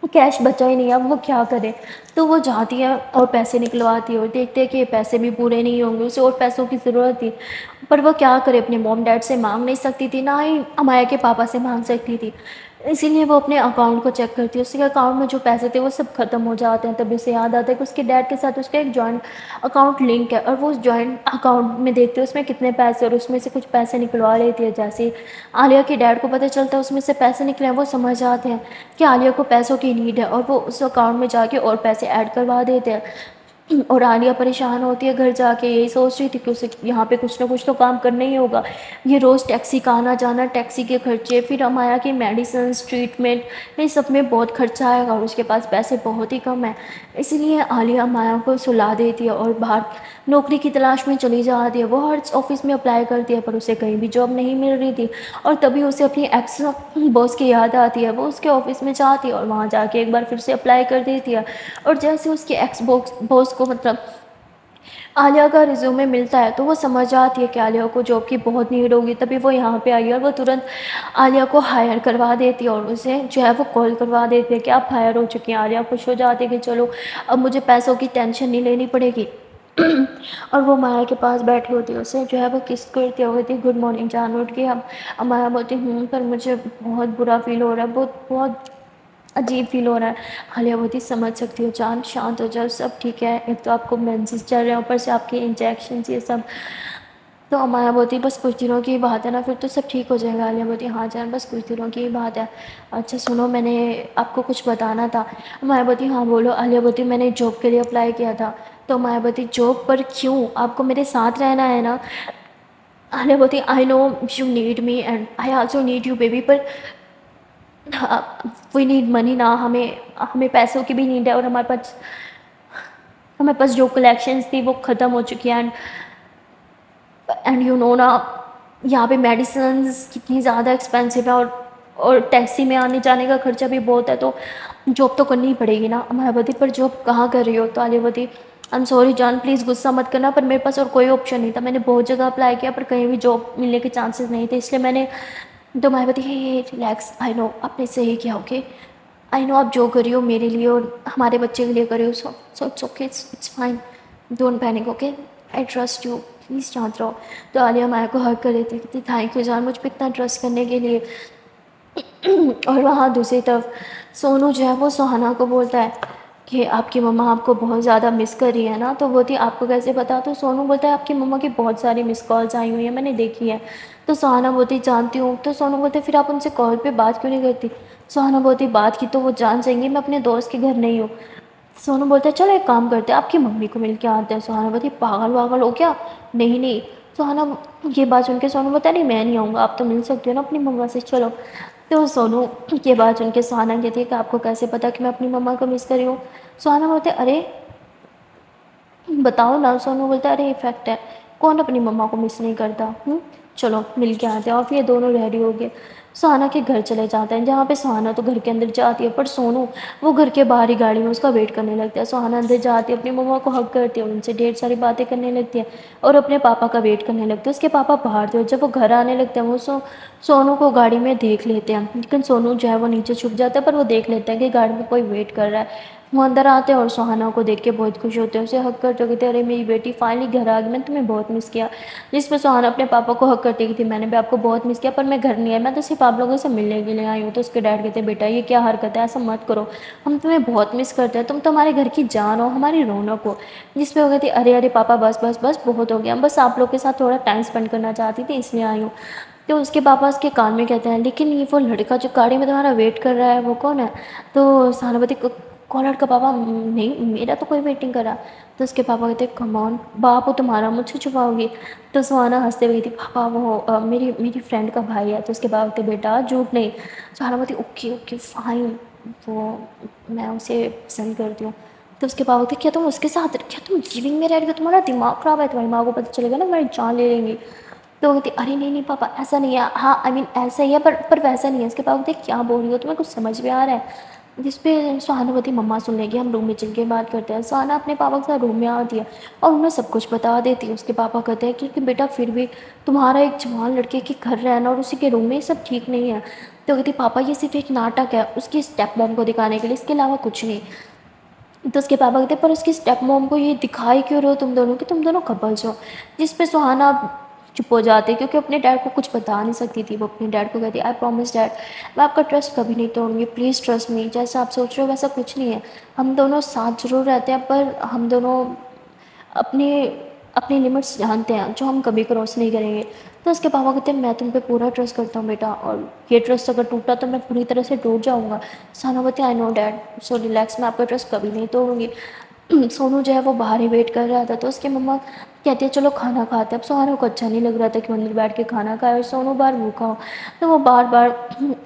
کیش بچا ہی نہیں ہے، اب وہ کیا کرے؟ تو وہ جاتی ہے اور پیسے نکلواتی ہے اور دیکھتے ہیں کہ یہ پیسے بھی پورے نہیں ہوں گے، اسے اور پیسوں کی ضرورت تھی، پر وہ کیا کرے؟ اپنے موم ڈیڈ سے مانگ نہیں سکتی تھی، نہ ہی امایا کے پاپا سے مانگ سکتی تھی، اسی لیے وہ اپنے اکاؤنٹ کو چیک کرتی ہے، اس کے اکاؤنٹ میں جو پیسے تھے وہ سب ختم ہو جاتے ہیں، تبھی اسے یاد آتا ہے کہ اس کے ڈیڈ کے ساتھ اس کا ایک جوائنٹ اکاؤنٹ لنک ہے، اور وہ اس جوائنٹ اکاؤنٹ میں دیکھتے ہیں اس میں کتنے پیسے، اور اس میں سے کچھ پیسے نکلوا لیتی ہے، جیسے عالیہ کے ڈیڈ کو پتہ چلتا ہے اس میں سے پیسے نکلے ہیں، وہ سمجھ جاتے ہیں کہ عالیہ کو پیسوں کی نیڈ ہے، اور وہ اس اکاؤنٹ میں جا کے اور پیسے ایڈ کروا دیتے ہیں، اور عالیہ پریشان ہوتی ہے گھر جا کے، یہی سوچ رہی تھی کہ اسے یہاں پہ کچھ نہ کچھ تو کام کرنا ہی ہوگا، یہ روز ٹیکسی کا آنا جانا، ٹیکسی کے خرچے، پھر امایا کی میڈیسنز، ٹریٹمنٹ، ان سب میں بہت خرچہ آئے گا، اور اس کے پاس پیسے بہت ہی کم ہیں، اسی لیے عالیہ امایا کو سلا دیتی ہے اور باہر نوکری کی تلاش میں چلی جاتی ہے، وہ ہر آفس میں اپلائی کرتی ہے پر اسے کہیں بھی جاب نہیں مل رہی تھی، اور تبھی اسے اپنی ایکس باس کی یاد آتی ہے، وہ اس کے آفس میں جاتی ہے اور وہاں جا کے ایک بار پھر سے اپلائی کر دیتی ہے، اور جیسے اس کے ایکس باس کو مطلب عالیہ کا ریزیومے ملتا ہے تو وہ سمجھ آتی ہے کہ عالیہ کو جاب کی بہت نیڈ ہوگی، تبھی وہ یہاں پہ آئی ہے، اور وہ ترنت عالیہ کو ہائر کروا دیتی ہے، اور اسے جو ہے وہ کال کروا دیتی ہے کہ آپ ہائر ہو چکی ہیں، عالیہ خوش ہو جاتی ہے کہ چلو اب مجھے پیسوں کی ٹینشن نہیں لینی پڑے گی، اور وہ مایا کے پاس بیٹھی ہوتی ہے، اسے جو ہے وہ کس کرتی ہوتی، گڈ مارننگ جان، اٹھ کے اب مایا بولتی پر مجھے بہت برا فیل ہو رہا ہے، بہت عجیب فیل ہو رہا ہے، عالیہ بولتی سمجھ سکتی ہو جان، شانت ہو جاؤ، سب ٹھیک ہے، ایک تو آپ کو مینسز چل رہے ہیں، اوپر سے آپ کے انجیکشنز یہ سب، تو امایا بولتی بس کچھ دنوں کی بات ہے نا، پھر تو سب ٹھیک ہو جائے گا، عالیہ بولتی ہاں جان بس کچھ دنوں کی ہی بات ہے، اچھا سنو میں نے آپ کو کچھ بتانا تھا، امایا بولتی ہاں بولو، عالیہ بولتی میں نے جاب کے لیے اپلائی کیا تھا، تو امایا بولتی جاب پر کیوں؟ آپ کو میرے ساتھ رہنا ہے نا؟ عالیہ بولتی I know you need me and I also need you baby, پر وی نیڈ منی نا، ہمیں پیسوں کی بھی نیڈ ہے، اور ہمارے پاس جو کلیکشنز تھی وہ ختم ہو چکی ہیں، اینڈ یو نو نا یہاں پہ میڈیسنز کتنی زیادہ ایکسپینسو ہے، اور ٹیکسی میں آنے جانے کا خرچہ بھی بہت ہے، تو جاب تو کرنی ہی پڑے گی نا، امایا بولتی پر جاب کہاں کر رہی ہو؟ تو عالیہ بولتی آئی ایم سوری جان پلیز غصہ مت کرنا، پر میرے پاس اور کوئی آپشن نہیں تھا، میں نے بہت جگہ اپلائی کیا پر کہیں بھی جاب ملنے کے چانسز نہیں تھے، اس لیے میں نے، تو امایا بولتی ہے ریلیکس، آئی نو آپ نے صحیح کیا، اوکے آئی نو آپ جو کر رہی ہو میرے لیے اور ہمارے بچے کے لیے کر رہی ہو، so it's okay, it's fine, don't panic, okay I trust you, please شانت رہو، تو عالیہ امایا کو ہگ کر دیتی کہتی تھینک یو جان مجھ پہ اتنا ٹرسٹ کرنے کے لیے، اور وہاں دوسری طرف سونو جو ہے وہ سہانا کو بولتا ہے کہ آپ کی مما آپ کو بہت زیادہ مس کر رہی ہے نا، تو بولتی آپ کو کیسے پتا؟ تو سونو بولتا ہے آپ کی مما کی بہت ساری مس کالز آئی ہوئی ہیں میں نے دیکھی ہے، تو سہانا بولتی جانتی ہوں، تو سونو بولتے پھر آپ ان سے کال پہ بات کیوں نہیں کرتی؟ سہانا بولتی بات کی تو وہ جان جائیں گی میں اپنے دوست کے گھر نہیں ہوں، سونو بولتا ہے چلو ایک کام کرتے ہیں آپ کی ممی کو مل کے آتے ہیں، سہانا بولتی پاگل واگل ہو کیا؟ نہیں نہیں، سہانا یہ بات سن کے سونو بولتا ہے نہیں میں نہیں آؤں گا، آپ تو مل سکتے ہو نا اپنی مما سے، چلو، تو سونو یہ بات سن کے سہانا کہتی ہے کہ آپ کو کیسے پتا کہ میں اپنی مما کو مس کر رہی ہوں؟ سہانا بولتے ارے بتاؤ نا، سونو بولتا ہے ارے یہ فیکٹ ہے، کون اپنی مما کو مس نہیں کرتا، چلو مل کے آتے ہیں، اور پھر یہ دونوں ریڈی ہو گئے، سہانا کے گھر چلے جاتے ہیں، جہاں پہ سہانا تو گھر کے اندر جاتی ہے پر سونو وہ گھر کے باہر ہی گاڑی میں اس کا ویٹ کرنے لگتا ہے، سہانا اندر جاتی ہے اپنی مما کو ہگ کرتی ہے، ان سے ڈھیر ساری باتیں کرنے لگتی ہے، اور اپنے پاپا کا ویٹ کرنے لگتے ہیں، اس کے پاپا باہر تھے، اور جب وہ گھر آنے لگتے ہیں وہ سونو کو گاڑی میں دیکھ لیتے ہیں، لیکن سونو جو ہے وہ نیچے چھپ جاتا ہے پر وہ دیکھ لیتا ہے کہ گاڑی میں کوئی ویٹ کر رہا ہے، وہ اندر آتے ہیں اور سہانا کو دیکھ کے بہت خوش ہوتے ہیں، اسے ہگ کرتے کہتے ہیں ارے میری بیٹی فائنلی گھر آ گئی، میں نے تمہیں بہت مس کیا، جس پہ سہانا اپنے پاپا کو ہگ کرتی تھی میں نے بھی آپ کو بہت مس کیا پر میں گھر نہیں آئی، میں تو صرف آپ لوگوں سے ملنے کے لیے آئی ہوں، تو اس کے ڈیڈ کہتے ہیں بیٹا یہ کیا حرکت ہے، ایسا مت کرو، ہم تمہیں بہت مس کرتے ہیں، تم تو ہمارے گھر کی جان ہو، ہماری رونق ہو، جس پہ وہ کہتی ارے ارے پاپا بس بس بس بہت ہو گیا، بس آپ لوگ کے ساتھ تھوڑا ٹائم اسپینڈ کرنا چاہتی تھی اس لیے آئی ہوں، تو اس کے پاپا اس کے کان میں کہتے ہیں لیکن یہ وہ لڑکا جو گاڑی میں تمہارا ویٹ کر رہا ہے وہ کون ہے؟ تو سہانا بولتی کون لڑکا پاپا؟ نہیں میرا تو کوئی ویٹنگ کر رہا، تو اس کے پاپا کہتے کم آن باپ ہو تمہارا مجھ سے چھپاؤ گی؟ تو سہانا ہنستے ہوئے کہتی پاپا وہ میری فرینڈ کا بھائی ہے، تو اس کے پاپا کہتے بیٹا جھوٹ نہیں، سہانا بولتی اوکے اوکے فائن، وہ میں اسے پسند کرتی ہوں، تو اس کے پاپا کہتے کیا تم اس کے ساتھ، کیا تم لیونگ میں رہ رہی ہو، تمہارا دماغ خراب ہے، تمہاری ماں کو پتہ چلے گا نا ہماری جان لے لیں گی، تو وہ کہتی ارے نہیں نہیں پاپا ایسا نہیں ہے، ہاں آئی مین ایسا ہی ہے پر ویسا نہیں ہے، اس کے پاپا کہتے کیا بول رہی ہو تمہیں کچھ سمجھ میں آ رہا ہے؟ جس پہ سہانوتی مما سن لے گی، ہم روم میں چل کے بات کرتے ہیں، سہانا اپنے پاپا کے ساتھ روم میں آتی ہے اور انہیں سب کچھ بتا دیتی ہے۔ اس کے پاپا کہتے ہیں کہ بیٹا پھر بھی تمہارا ایک جوان لڑکے کے گھر رہنا اور اسی کے روم میں، یہ سب ٹھیک نہیں ہے۔ تو کہتی پاپا یہ صرف ایک ناٹک ہے اس کی اسٹیپ موم کو دکھانے کے لیے، اس کے علاوہ کچھ نہیں۔ تو اس کے پاپا کہتے ہیں پر اس کی اسٹیپ موم کو یہ دکھائی کیوں رہے ہو تم دونوں، کہ تم دونوں کپلز ہو؟ جس پہ سہانا چپ ہو جاتے کیونکہ اپنے ڈیڈ کو کچھ بتا نہیں سکتی تھی۔ وہ اپنے ڈیڈ کو کہتی آئی پرومس ڈیڈ میں آپ کا ٹرسٹ کبھی نہیں توڑوں گی، پلیز ٹرسٹ می، جیسا آپ سوچ رہے ہو ویسا کچھ نہیں ہے، ہم دونوں ساتھ ضرور رہتے ہیں پر ہم دونوں اپنے اپنی لمٹس جانتے ہیں جو ہم کبھی کراس نہیں کریں گے۔ تو اس کے پاپا کہتے ہیں میں تم پہ پورا ٹرسٹ کرتا ہوں بیٹا، اور یہ ٹرسٹ اگر ٹوٹا تو میں پوری طرح سے ٹوٹ جاؤں گا۔ سہانا بولتی I know dead so relax, میں آپ کا ٹرسٹ کبھی نہیں توڑوں گی۔ سونو جو ہے وہ باہر ہی ویٹ کر رہا تھا، تو اس کی مما کہتی ہے چلو کھانا کھاتے ہیں۔ اب سہانا کو اچھا نہیں لگ رہا تھا کہ وہ اندر بیٹھ کے کھانا کھائے اور سونو باہر بھوکا ہو، تو وہ بار بار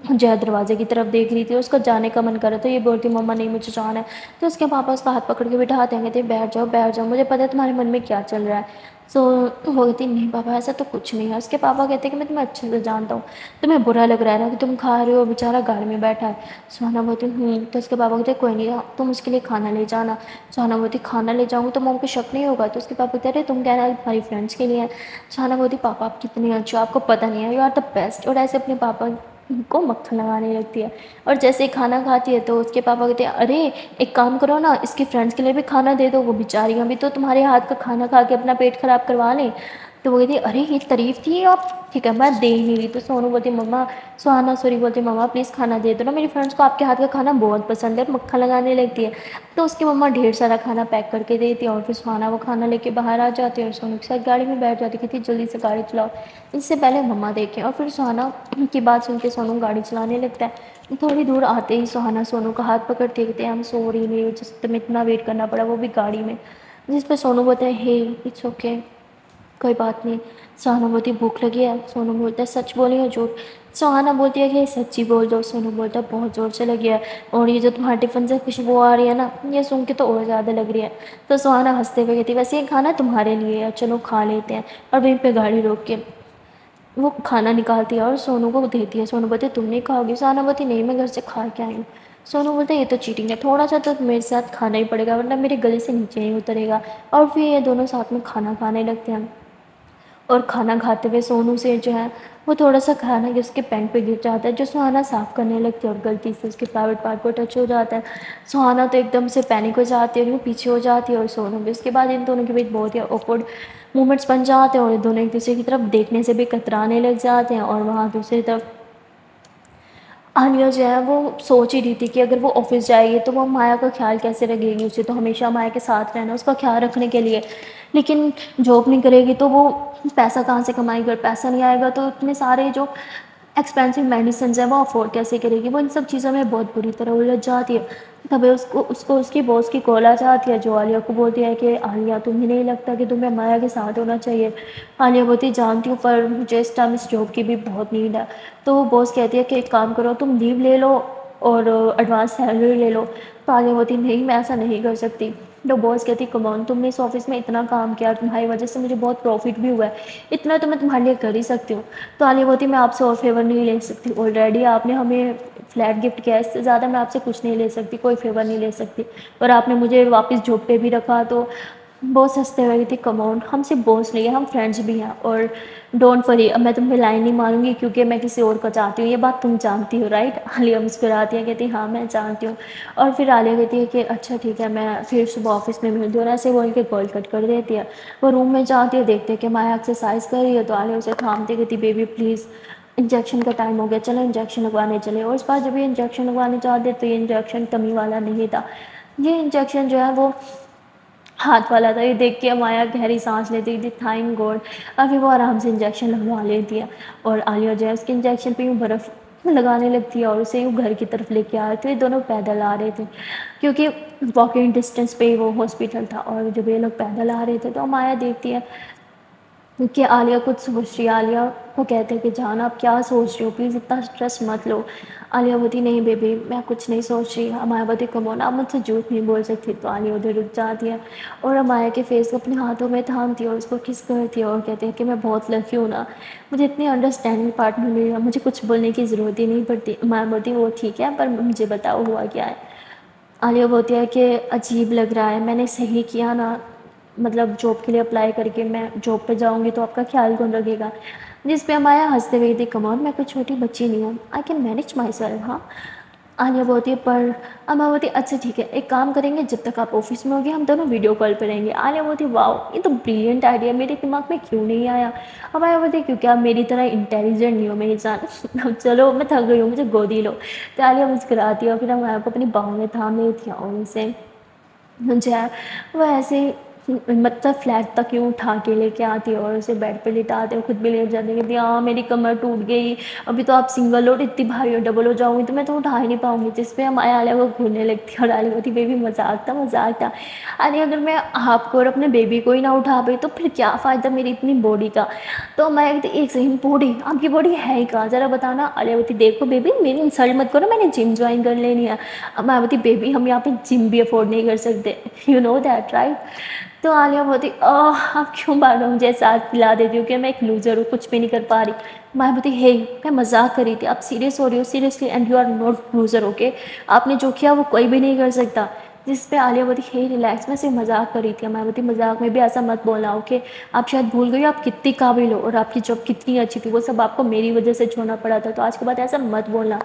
جو ہے دروازے کی طرف دیکھ رہی تھی، اس کا جانے کا من کر رہا تھا، یہ بولتی مما نہیں مجھے جانا ہے۔ تو اس کے پاپا اس کا ہاتھ پکڑ کے بٹھاتے ہیں، کہتے ہیں بیٹھ جاؤ، مجھے پتہ ہے تمہارے من میں کیا چل رہا ہے۔ سو وہ کہتی نہیں پاپا ایسا تو کچھ نہیں ہے۔ اس کے پاپا کہتے ہیں کہ میں تمہیں اچھے سے جانتا ہوں، تمہیں برا لگ رہا ہے نا کہ تم کھا رہے ہو، بیچارہ گاڑی میں بیٹھا ہے۔ سہانا بولتی تو اس کے پاپا کہتے ہیں کوئی نہیں تم اس کے لیے کھانا لے جانا۔ سہانا بولتی کھانا لے جاؤں گی تو موم کو شک نہیں ہوگا؟ تو اس کے پاپا کہتے ہیں تم کہہ رہے تمہاری فرینڈس کے لیے ہیں۔ سہانا بولتی پاپا آپ کتنے اچھے ہو، آپ کو پتہ نہیں ہے یو آر دا بیسٹ، اور ایسے اپنے پاپا کو مکھن لگانے لگتی ہے۔ اور جیسے ہی کھانا کھاتی ہے تو اس کے پاپا کہتے ہیں ارے ایک کام کرو نا اس کی فرینڈس کے لیے بھی کھانا دے دو، وہ بیچاری ابھی تو تمہارے ہاتھ کا کھانا کھا کے اپنا پیٹ خراب کروا لیں۔ تو وہ کہتی ارے یہ تعریف تھی آپ، ٹھیک ہے میں دے ہی نہیں رہی۔ تو سونو بولتی مما سہانا سوری بولتی مما پلیز کھانا دے دو نا، میری فرینڈس کو آپ کے ہاتھ کا کھانا بہت پسند ہے، مکھن لگانے لگتی ہے۔ تو اس کی مما ڈھیر سارا کھانا پیک کر کے دیتی ہے اور پھر سہانا وہ کھانا لے کے باہر آ جاتی ہے اور سونو کے ساتھ گاڑی میں بیٹھ جاتی ہے، کہتی جلدی سے گاڑی چلاؤ اس سے پہلے مما دیکھیں۔ اور پھر سہانا کی بات سن کے سونو گاڑی چلانے لگتا ہے۔ تھوڑی دور آتے ہی سہانا سونو کا ہاتھ پکڑتی ہے، کہتے ہیں آئی ایم سوری نہیں جس تمہیں اتنا ویٹ کرنا پڑا وہ بھی گاڑی میں۔ جس پہ سونو بولتا ہے ہے اٹس اوکے کوئی بات نہیں۔ سہانا بولتی بھوک لگی ہے، سونو بولتا ہے سچ بولی ہو جھوٹ؟ سہانا بولتی ہے کہ سچی بول دو، سونو بولتا ہے بہت زور سے لگی ہے، اور یہ جو تمہارے ٹفن سے خوشبو آ رہی ہے نا یہ سن کے تو اور زیادہ لگ رہی ہے۔ تو سہانا ہنستے ہوئے کہتی ہے ویسے یہ کھانا تمہارے لیے ہے چلو کھا لیتے ہیں، اور وہیں پہ گاڑی روک کے وہ کھانا نکالتی ہے اور سونو کو دیتی ہے۔ سونو بولتی ہے تم نہیں کھاؤ گی؟ سہانا بولتی نہیں میں گھر سے کھا کے آئی ہوں۔ سونو بولتا ہے یہ تو چیٹنگ ہے، تھوڑا سا تو میرے ساتھ کھانا ہی پڑے گا ورنہ میرے گلے سے نیچے نہیں اترے گا۔ اور پھر یہ دونوں ساتھ میں کھانا کھانے لگتے ہیں، اور کھانا کھاتے ہوئے سونو سے جو ہے وہ تھوڑا سا کھانا اس کے پینٹ پہ گر جاتا ہے جو سہانا صاف کرنے لگتی ہے اور غلطی سے اس کے پرائیویٹ پارٹ کو ٹچ ہو جاتا ہے۔ سہانا تو ایک دم سے پینک ہو جاتی ہے اور وہ پیچھے ہو جاتی ہے اور سونو بھی۔ اس کے بعد ان دونوں کے بیچ بہت ہی awkward مومنٹس بن جاتے ہیں اور دونوں ایک دوسرے کی طرف دیکھنے سے بھی کترانے لگ جاتے ہیں۔ اور وہاں دوسری طرف عالیہ جو ہے وہ سوچ ہی رہی تھی کہ اگر وہ آفس جائے گی تو وہ مایا کا خیال کیسے رکھے گی، اسے تو ہمیشہ مایا کے ساتھ رہنا، اس کا خیال رکھنے کے لیے، لیکن جاب نہیں کرے گی تو وہ پیسہ کہاں سے کمائے گی، اور پیسہ نہیں آئے گا تو اتنے سارے جو ایکسپینسو میڈیسنز ہیں وہ افورڈ کیسے کرے گی۔ وہ ان سب چیزوں میں بہت بری طرح الجھ جاتی ہے۔ تبھی اس کی باس کی کال آ جاتی ہے جو عالیہ کو بولتی ہے کہ عالیہ تمہیں نہیں لگتا کہ تمہیں مایا کے ساتھ ہونا چاہیے؟ عالیہ بولتی جانتی ہوں پر مجھے اس ٹائم اس جاب کی بھی بہت نیڈ ہے۔ تو وہ باس کہتی ہے کہ ایک کام کرو تم لیو لے لو اور ایڈوانس سیلری لے لو۔ تو عالیہ بولتی نہیں میں ایسا نہیں کر سکتی۔ تو باس کہتی کم آن تم نے اس آفس میں اتنا کام کیا، تمہاری وجہ سے مجھے بہت پروفٹ بھی ہوا ہے، اتنا تو میں تمہارے لیے کر ہی سکتی ہوں۔ تو عالیہ بولتی میں آپ سے اور فیور نہیں لے سکتی، آلریڈی آپ نے ہمیں فلیٹ گفٹ کیا ہے، اس سے زیادہ میں آپ سے کچھ نہیں لے سکتی، کوئی فیور نہیں لے سکتی، اور آپ نے مجھے واپس جاب پہ بھی رکھا۔ تو باس ہنستے ہوئے کہتی کم آن ہم صرف باس نہیں ہیں ہم فرینڈس بھی ہیں، اور ڈونٹ وری اب میں تمہیں لائن نہیں ماروں گی کیونکہ میں کسی اور کو چاہتی ہوں، یہ بات تم جانتی ہو رائٹ؟ عالیہ مسکراتی ہے کہتی ہاں میں جانتی ہوں۔ اور پھر عالیہ کہتی ہے کہ اچھا ٹھیک ہے میں پھر صبح آفس میں ملتی ہوں، اور ایسے بول کے کال کٹ کر دیتی ہے۔ وہ روم میں جاتی ہے، دیکھتے ہیں کہ مایا ایکسرسائز کر رہی ہے، تو عالیہ اسے تھامتی کہتی بیبی پلیز انجیکشن کا ٹائم ہو گیا چلو انجیکشن لگوانے چلے۔ اور اس بار جب یہ انجیکشن لگوانے چاہتے تو یہ انجیکشن کمی والا نہیں تھا، یہ انجیکشن جو ہے وہ ہاتھ والا تھا۔ یہ دیکھ کے مایا گہری سانس لیتی تھی تھینک گاڈ، ابھی وہ آرام سے انجیکشن لگوا لیتی ہے۔ اور عالیہ جو ہے اس کے انجیکشن پہ یوں برف لگانے لگتی ہے اور اسے یوں گھر کی طرف لے کے آ رہے تھے، یہ دونوں پیدل آ رہے تھے کیونکہ واکنگ ڈسٹینس پہ ہی وہ ہاسپٹل تھا، اور جب یہ لوگ پیدل آ رہے تھے تو مایا دیکھتی ہے کہ عالیہ کچھ سوچ رہی ہے۔ عالیہ کو کہتے ہیں کہ جان آپ کیا سوچ رہے ہو، پلیز اتنا اسٹریس مت لو۔ عالیہ بولتی نہیں بیبی میں کچھ نہیں سوچ رہی۔ مایا بولتی کم آن آپ مجھ سے جھوٹ نہیں بول سکتی۔ تو عالیہ ادھر رک جاتی ہے اور مایا کے فیس کو اپنے ہاتھوں میں تھامتی ہے اور اس کو کس کرتی ہے اور کہتے ہیں کہ میں بہت لکی ہوں نا، مجھے اتنی انڈرسٹینڈنگ پارٹنر مل گیا، مجھے کچھ بولنے کی ضرورت ہی نہیں پڑتی۔ مایا بولتی وہ ٹھیک ہے پر مجھے بتاؤ ہوا کیا ہے؟ عالیہ بولتی ہے کہ عجیب لگ رہا ہے، میں نے صحیح کیا نا، مطلب جاب کے لیے اپلائی کر کے میں جاب پہ جاؤں گی تو آپ کا خیال کون رکھے گا؟ جس پہ ہمارا ہنستے ہوئے تھی، کم آن میں کوئی چھوٹی بچی نہیں ہوں، I can manage my self. ہاں عالیہ بولتی ہے پر اما بولتی ہے اچھا ٹھیک ہے، ایک کام کریں گے، جب تک آپ آفس میں ہوگے ہم دونوں ویڈیو کال پہ رہیں گے. عالیہ بولتی ہے واؤ یہ تو بریلینٹ آئیڈیا، میرے دماغ میں کیوں نہیں آیا؟ ہمارا بولتی ہے کیونکہ آپ میری طرح انٹیلیجنٹ نہیں ہو میری جان. چلو میں تھک گئی ہوں، مجھے گودی لو. تو عالیہ مسکراتی ہے اور پھر ہمارا کو اپنی باہوں میں تھام لیتی ہے اور اسے جو ہے وہ ایسے مطلب فلیٹ تک یوں اٹھا کے لے کے آتی ہے اور اسے بیڈ پہ لٹاتے، خود بھی لیٹ جاتے، کہتی ہاں میری کمر ٹوٹ گئی، ابھی تو آپ سنگل ہو، اتنی بھاری ہو ڈبل ہو جاؤں گی تو میں تو اٹھا ہی نہیں پاؤں گی. جس پہ ہم عالیہ کو گھورنے لگتی ہے اور عالیہ ہوتی بیبی مذاق تھا مذاق تھا. ارے اگر میں آپ کو اور اپنے بیبی کو ہی نہ اٹھا پائی تو پھر کیا فائدہ میری اتنی باڈی کا؟ تو میں کہتی ایک سیکنڈ، باڈی آپ کی باڈی ہے ہی کہاں ذرا بتانا؟ عالیہ ہوتی دیکھو بیبی میری انسلٹ مت کرو، میں نے جم جوائن کر لینی ہے. اب میں بولتی بیبی ہم یہاں پہ جم بھی افورڈ نہیں کر سکتے، یو نو دیٹ رائٹ؟ تو عالیہ بولتی آپ کیوں بار بار مجھے احساس دلا دیتی ہو کہ میں ایک لوزر ہوں، کچھ بھی نہیں کر پا رہی؟ میں بولتی ہے میں مذاق کر رہی تھی، آپ سیریس ہو رہی ہو seriously, and you are not loser okay. آپ نے جو کیا وہ کوئی بھی نہیں کر سکتا. جس پہ عالیہ بولتی ہے ریلیکس، میں صرف مذاق کر رہی تھی. میں بولتی مذاق میں بھی ایسا مت بولنا اوکے. آپ شاید بھول گئی ہو آپ کتنی قابل ہو اور آپ کی جاب کتنی اچھی تھی، وہ سب آپ کو میری وجہ سے چھوڑنا پڑا تھا، تو آج کے بعد ایسا مت بولنا.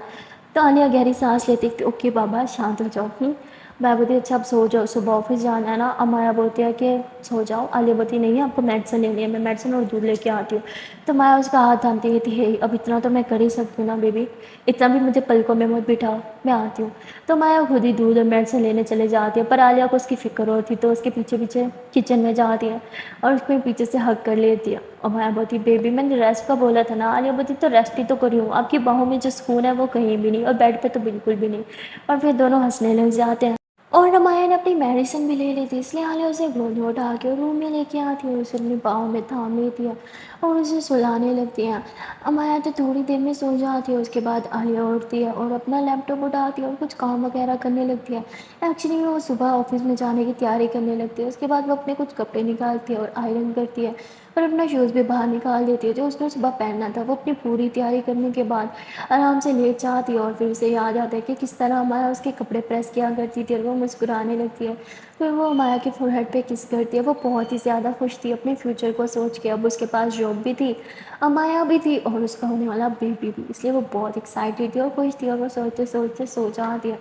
تو عالیہ گہری سانس لیتی کہ اوکے بابا شانت ہو جاؤ. میں بولتی اچھا اب سو جاؤ، صبح آفس جانا ہے نا. امایا بولتی ہے کہ سو جاؤ. عالیہ بولتی نہیں ہے آپ کو میڈیسن لینی ہے، میں میڈیسن اور دودھ لے کے آتی ہوں. تو میں اس کا ہاتھ تھامتی کہتی ہے اب اتنا تو میں کر ہی سکتی ہوں نا بیبی، اتنا بھی مجھے پلکوں میں مت بٹھاؤ، میں آتی ہوں. تو میں خود ہی دودھ اور میڈیسن لینے چلے جاتی ہوں، پر عالیہ کو اس کی فکر ہوتی تو اس کے پیچھے پیچھے کچن میں جاتی ہے اور اس کو پیچھے سے ہگ کر لیتی ہے. اور میں بولتی بیبی میں نے ریسٹ کا بولا تھا نا. عالیہ بولتی تو ریسٹ ہی تو کری ہوں، آپ کی باہوں میں جو سکون ہے وہ کہیں بھی نہیں، اور بیڈ پہ تو بالکل بھی نہیں. اور پھر دونوں ہنسنے لگ جاتے ہیں. اور امایا نے اپنی میڈیسن بھی لے لی تھی، اس لیے عالیہ اسے گود میں اٹھا کے روم میں لے کے آتی ہے اور اسے اپنی باہوں میں تھام لیتی ہے اور اسے سلانے لگتی ہیں. امایا تو تھوڑی دیر میں سو جاتی ہے. اس کے بعد عالیہ اٹھتی ہے اور اپنا لیپ ٹاپ اٹھاتی ہے اور کچھ کام وغیرہ کرنے لگتی ہے. ایکچولی وہ صبح آفس میں جانے کی تیاری کرنے لگتی ہے. اس کے بعد وہ اپنے کچھ کپڑے نکالتی ہے اور آئرن کرتی ہے اور اپنا شوز بھی باہر نکال دیتی ہے جو اس نے صبح پہننا تھا. وہ اپنی پوری تیاری کرنے کے بعد آرام سے لیٹ جاتی ہے اور پھر اسے یاد آتا ہے کہ کس طرح امایا اس کے کپڑے پریس کیا کرتی تھی اور وہ مسکرانے لگتی ہے. پھر وہ امایا کے فور ہیڈ پہ کس کرتی ہے. وہ بہت ہی زیادہ خوش تھی اپنے فیوچر کو سوچ کے. اب اس کے پاس جاب بھی تھی، امایا بھی تھی اور اس کا ہونے والا بیبی بھی، اس لیے وہ بہت ایکسائٹیڈ تھی اور خوش تھی. اور وہ سوچتے سوچتے سو جاتی ہے.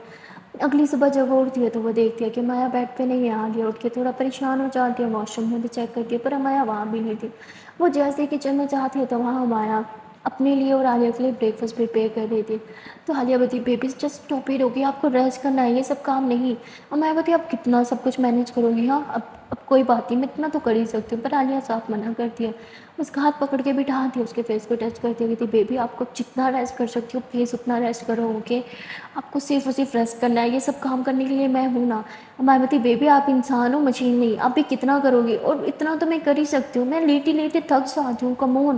اگلی صبح جب وہ اٹھتی ہے تو وہ دیکھتی ہے کہ امایا بیڈ پہ نہیں ہے. آگے اٹھ کے تھوڑا پریشان ہو جاتی ہے، واش روم میں بھی چیک کرتی ہے پر امایا وہاں بھی نہیں تھی. وہ جیسے ہی کچن میں جاتی ہے تو وہاں امایا اپنے لیے اور عالیہ کے لیے بریک فاسٹ پریپیئر کر رہی تھی. تو عالیہ بولتی بیبی جسٹ اسٹاپ اٹ ہوگی، آپ کو ریسٹ کرنا ہے، یہ سب کام نہیں. امایا بولتی آپ کتنا سب کچھ مینیج کرو گی؟ ہاں اب کوئی بات نہیں، میں اتنا تو کر ہی سکتی ہوں. پر عالیہ صاف منع کرتی ہے. اس کا ہاتھ پکڑ کے بٹھاتی ہے، اس کے فیس کو ٹچ کرتی ہے، کہتی بیبی آپ کو جتنا ریسٹ کر سکتی ہو پلیز اتنا ریسٹ کرو اوکے. آپ کو صرف اور صرف ریسٹ کرنا ہے، یہ سب کام کرنے کے لیے میں ہوں نا. امایا بولتی بیبی آپ انسان ہو مشین نہیں، آپ بھی کتنا کرو گی؟ اور اتنا تو میں کر ہی سکتی ہوں، میں لیٹی لیٹی تھک جاتی ہوں، کم آن،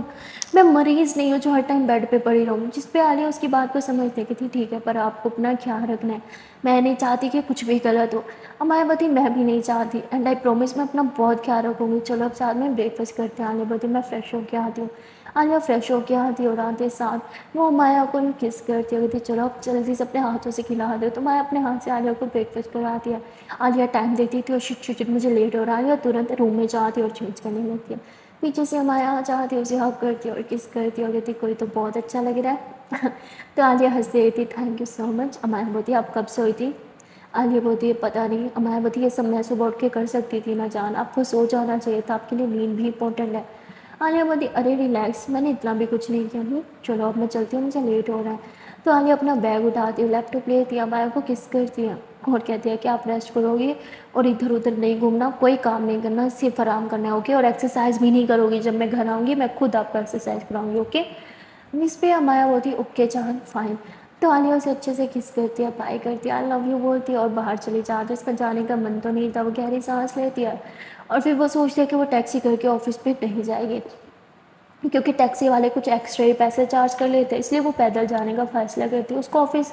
میں مریض نہیں ہوں جو ہر ٹائم بیڈ پہ پڑی رہوں. جس پہ عالیہ اس کی بات کو سمجھتے کہ تھی ٹھیک ہے پر آپ کو اپنا خیال رکھنا ہے، میں نہیں چاہتی کہ کچھ بھی غلط ہو. امایا بولتی میں بھی نہیں چاہتی اینڈ آئی پرومس میں اپنا بہت خیال رکھوں گی. چلو اب ساتھ میں بریک فاسٹ کرتے ہیں. عالیہ بولتی میں فریش ہو کے آتی ہوں. عالیہ فریش ہو کے آتی ہے اور آتے ساتھ وہ امایا کو کس کرتی ہے، کہتی چلو اب جلدی سے اپنے ہاتھوں سے کھلا دو. تو امایا اپنے ہاتھ سے عالیہ کو بریک فاسٹ کراتی ہے. عالیہ ٹائم دیتی تھی اور شٹ شٹ شٹ مجھے لیٹ ہو رہا ہے، اور ترنت روم میں جاتی ہے اور چینج کرنے لگتی ہے. پیچھے سے امایا آ جاتی ہے، اسے ہگ کرتی ہے اور کس کرتی ہے اور کہتی کوئی تو بہت اچھا لگ رہا ہے. تو عالیہ ہنس دیتی تھی تھینک یو سو مچ. امایا بولتی آپ کب سوئی تھی؟ عالیہ بولتی ہے پتہ نہیں. امایا بولتی یہ سب میں صبح اٹھ کے کر سکتی تھی نا جان، آپ کو سو جانا چاہیے تھا، آپ کے لیے نیند بھی امپورٹنٹ ہے. عالیہ بولتی ارے ریلیکس، میں نے اتنا بھی کچھ نہیں کیا. چلو اب میں چلتی ہوں، مجھے لیٹ ہو رہا ہے. تو عالیہ اپنا بیگ اٹھاتی ہے، لیپ ٹاپ لیتی ہے، امایا کو کس کرتی ہے اور کہتی ہے کہ آپ ریسٹ کرو گی اور ادھر ادھر نہیں گھومنا، کوئی کام نہیں کرنا، صرف آرام کرنا ہے اوکے. اور ایکسرسائز بھی نہیں کرو گی، جب میں گھر آؤں گی میں خود آپ کو ایکسرسائز کراؤں گی اوکے. جس پہ امایا بولتی اوکے جان فائن. تو عالیہ اسے اچھے سے کس کرتی ہے، بائی کرتی ہے، آئی لو یو بولتی ہے اور باہر چلی جاتی ہے. اس کا جانے کا من تو نہیں تھا. وہ گہری سانس لیتی ہے اور پھر وہ سوچتی ہے کہ وہ ٹیکسی کر کے آفس پہ نہیں جائے گی کیونکہ ٹیکسی والے کچھ ایکسٹرا ہی پیسے چارج کر لیتے، اس لیے وہ پیدل جانے کا فیصلہ کرتی ہے. اس کو آفس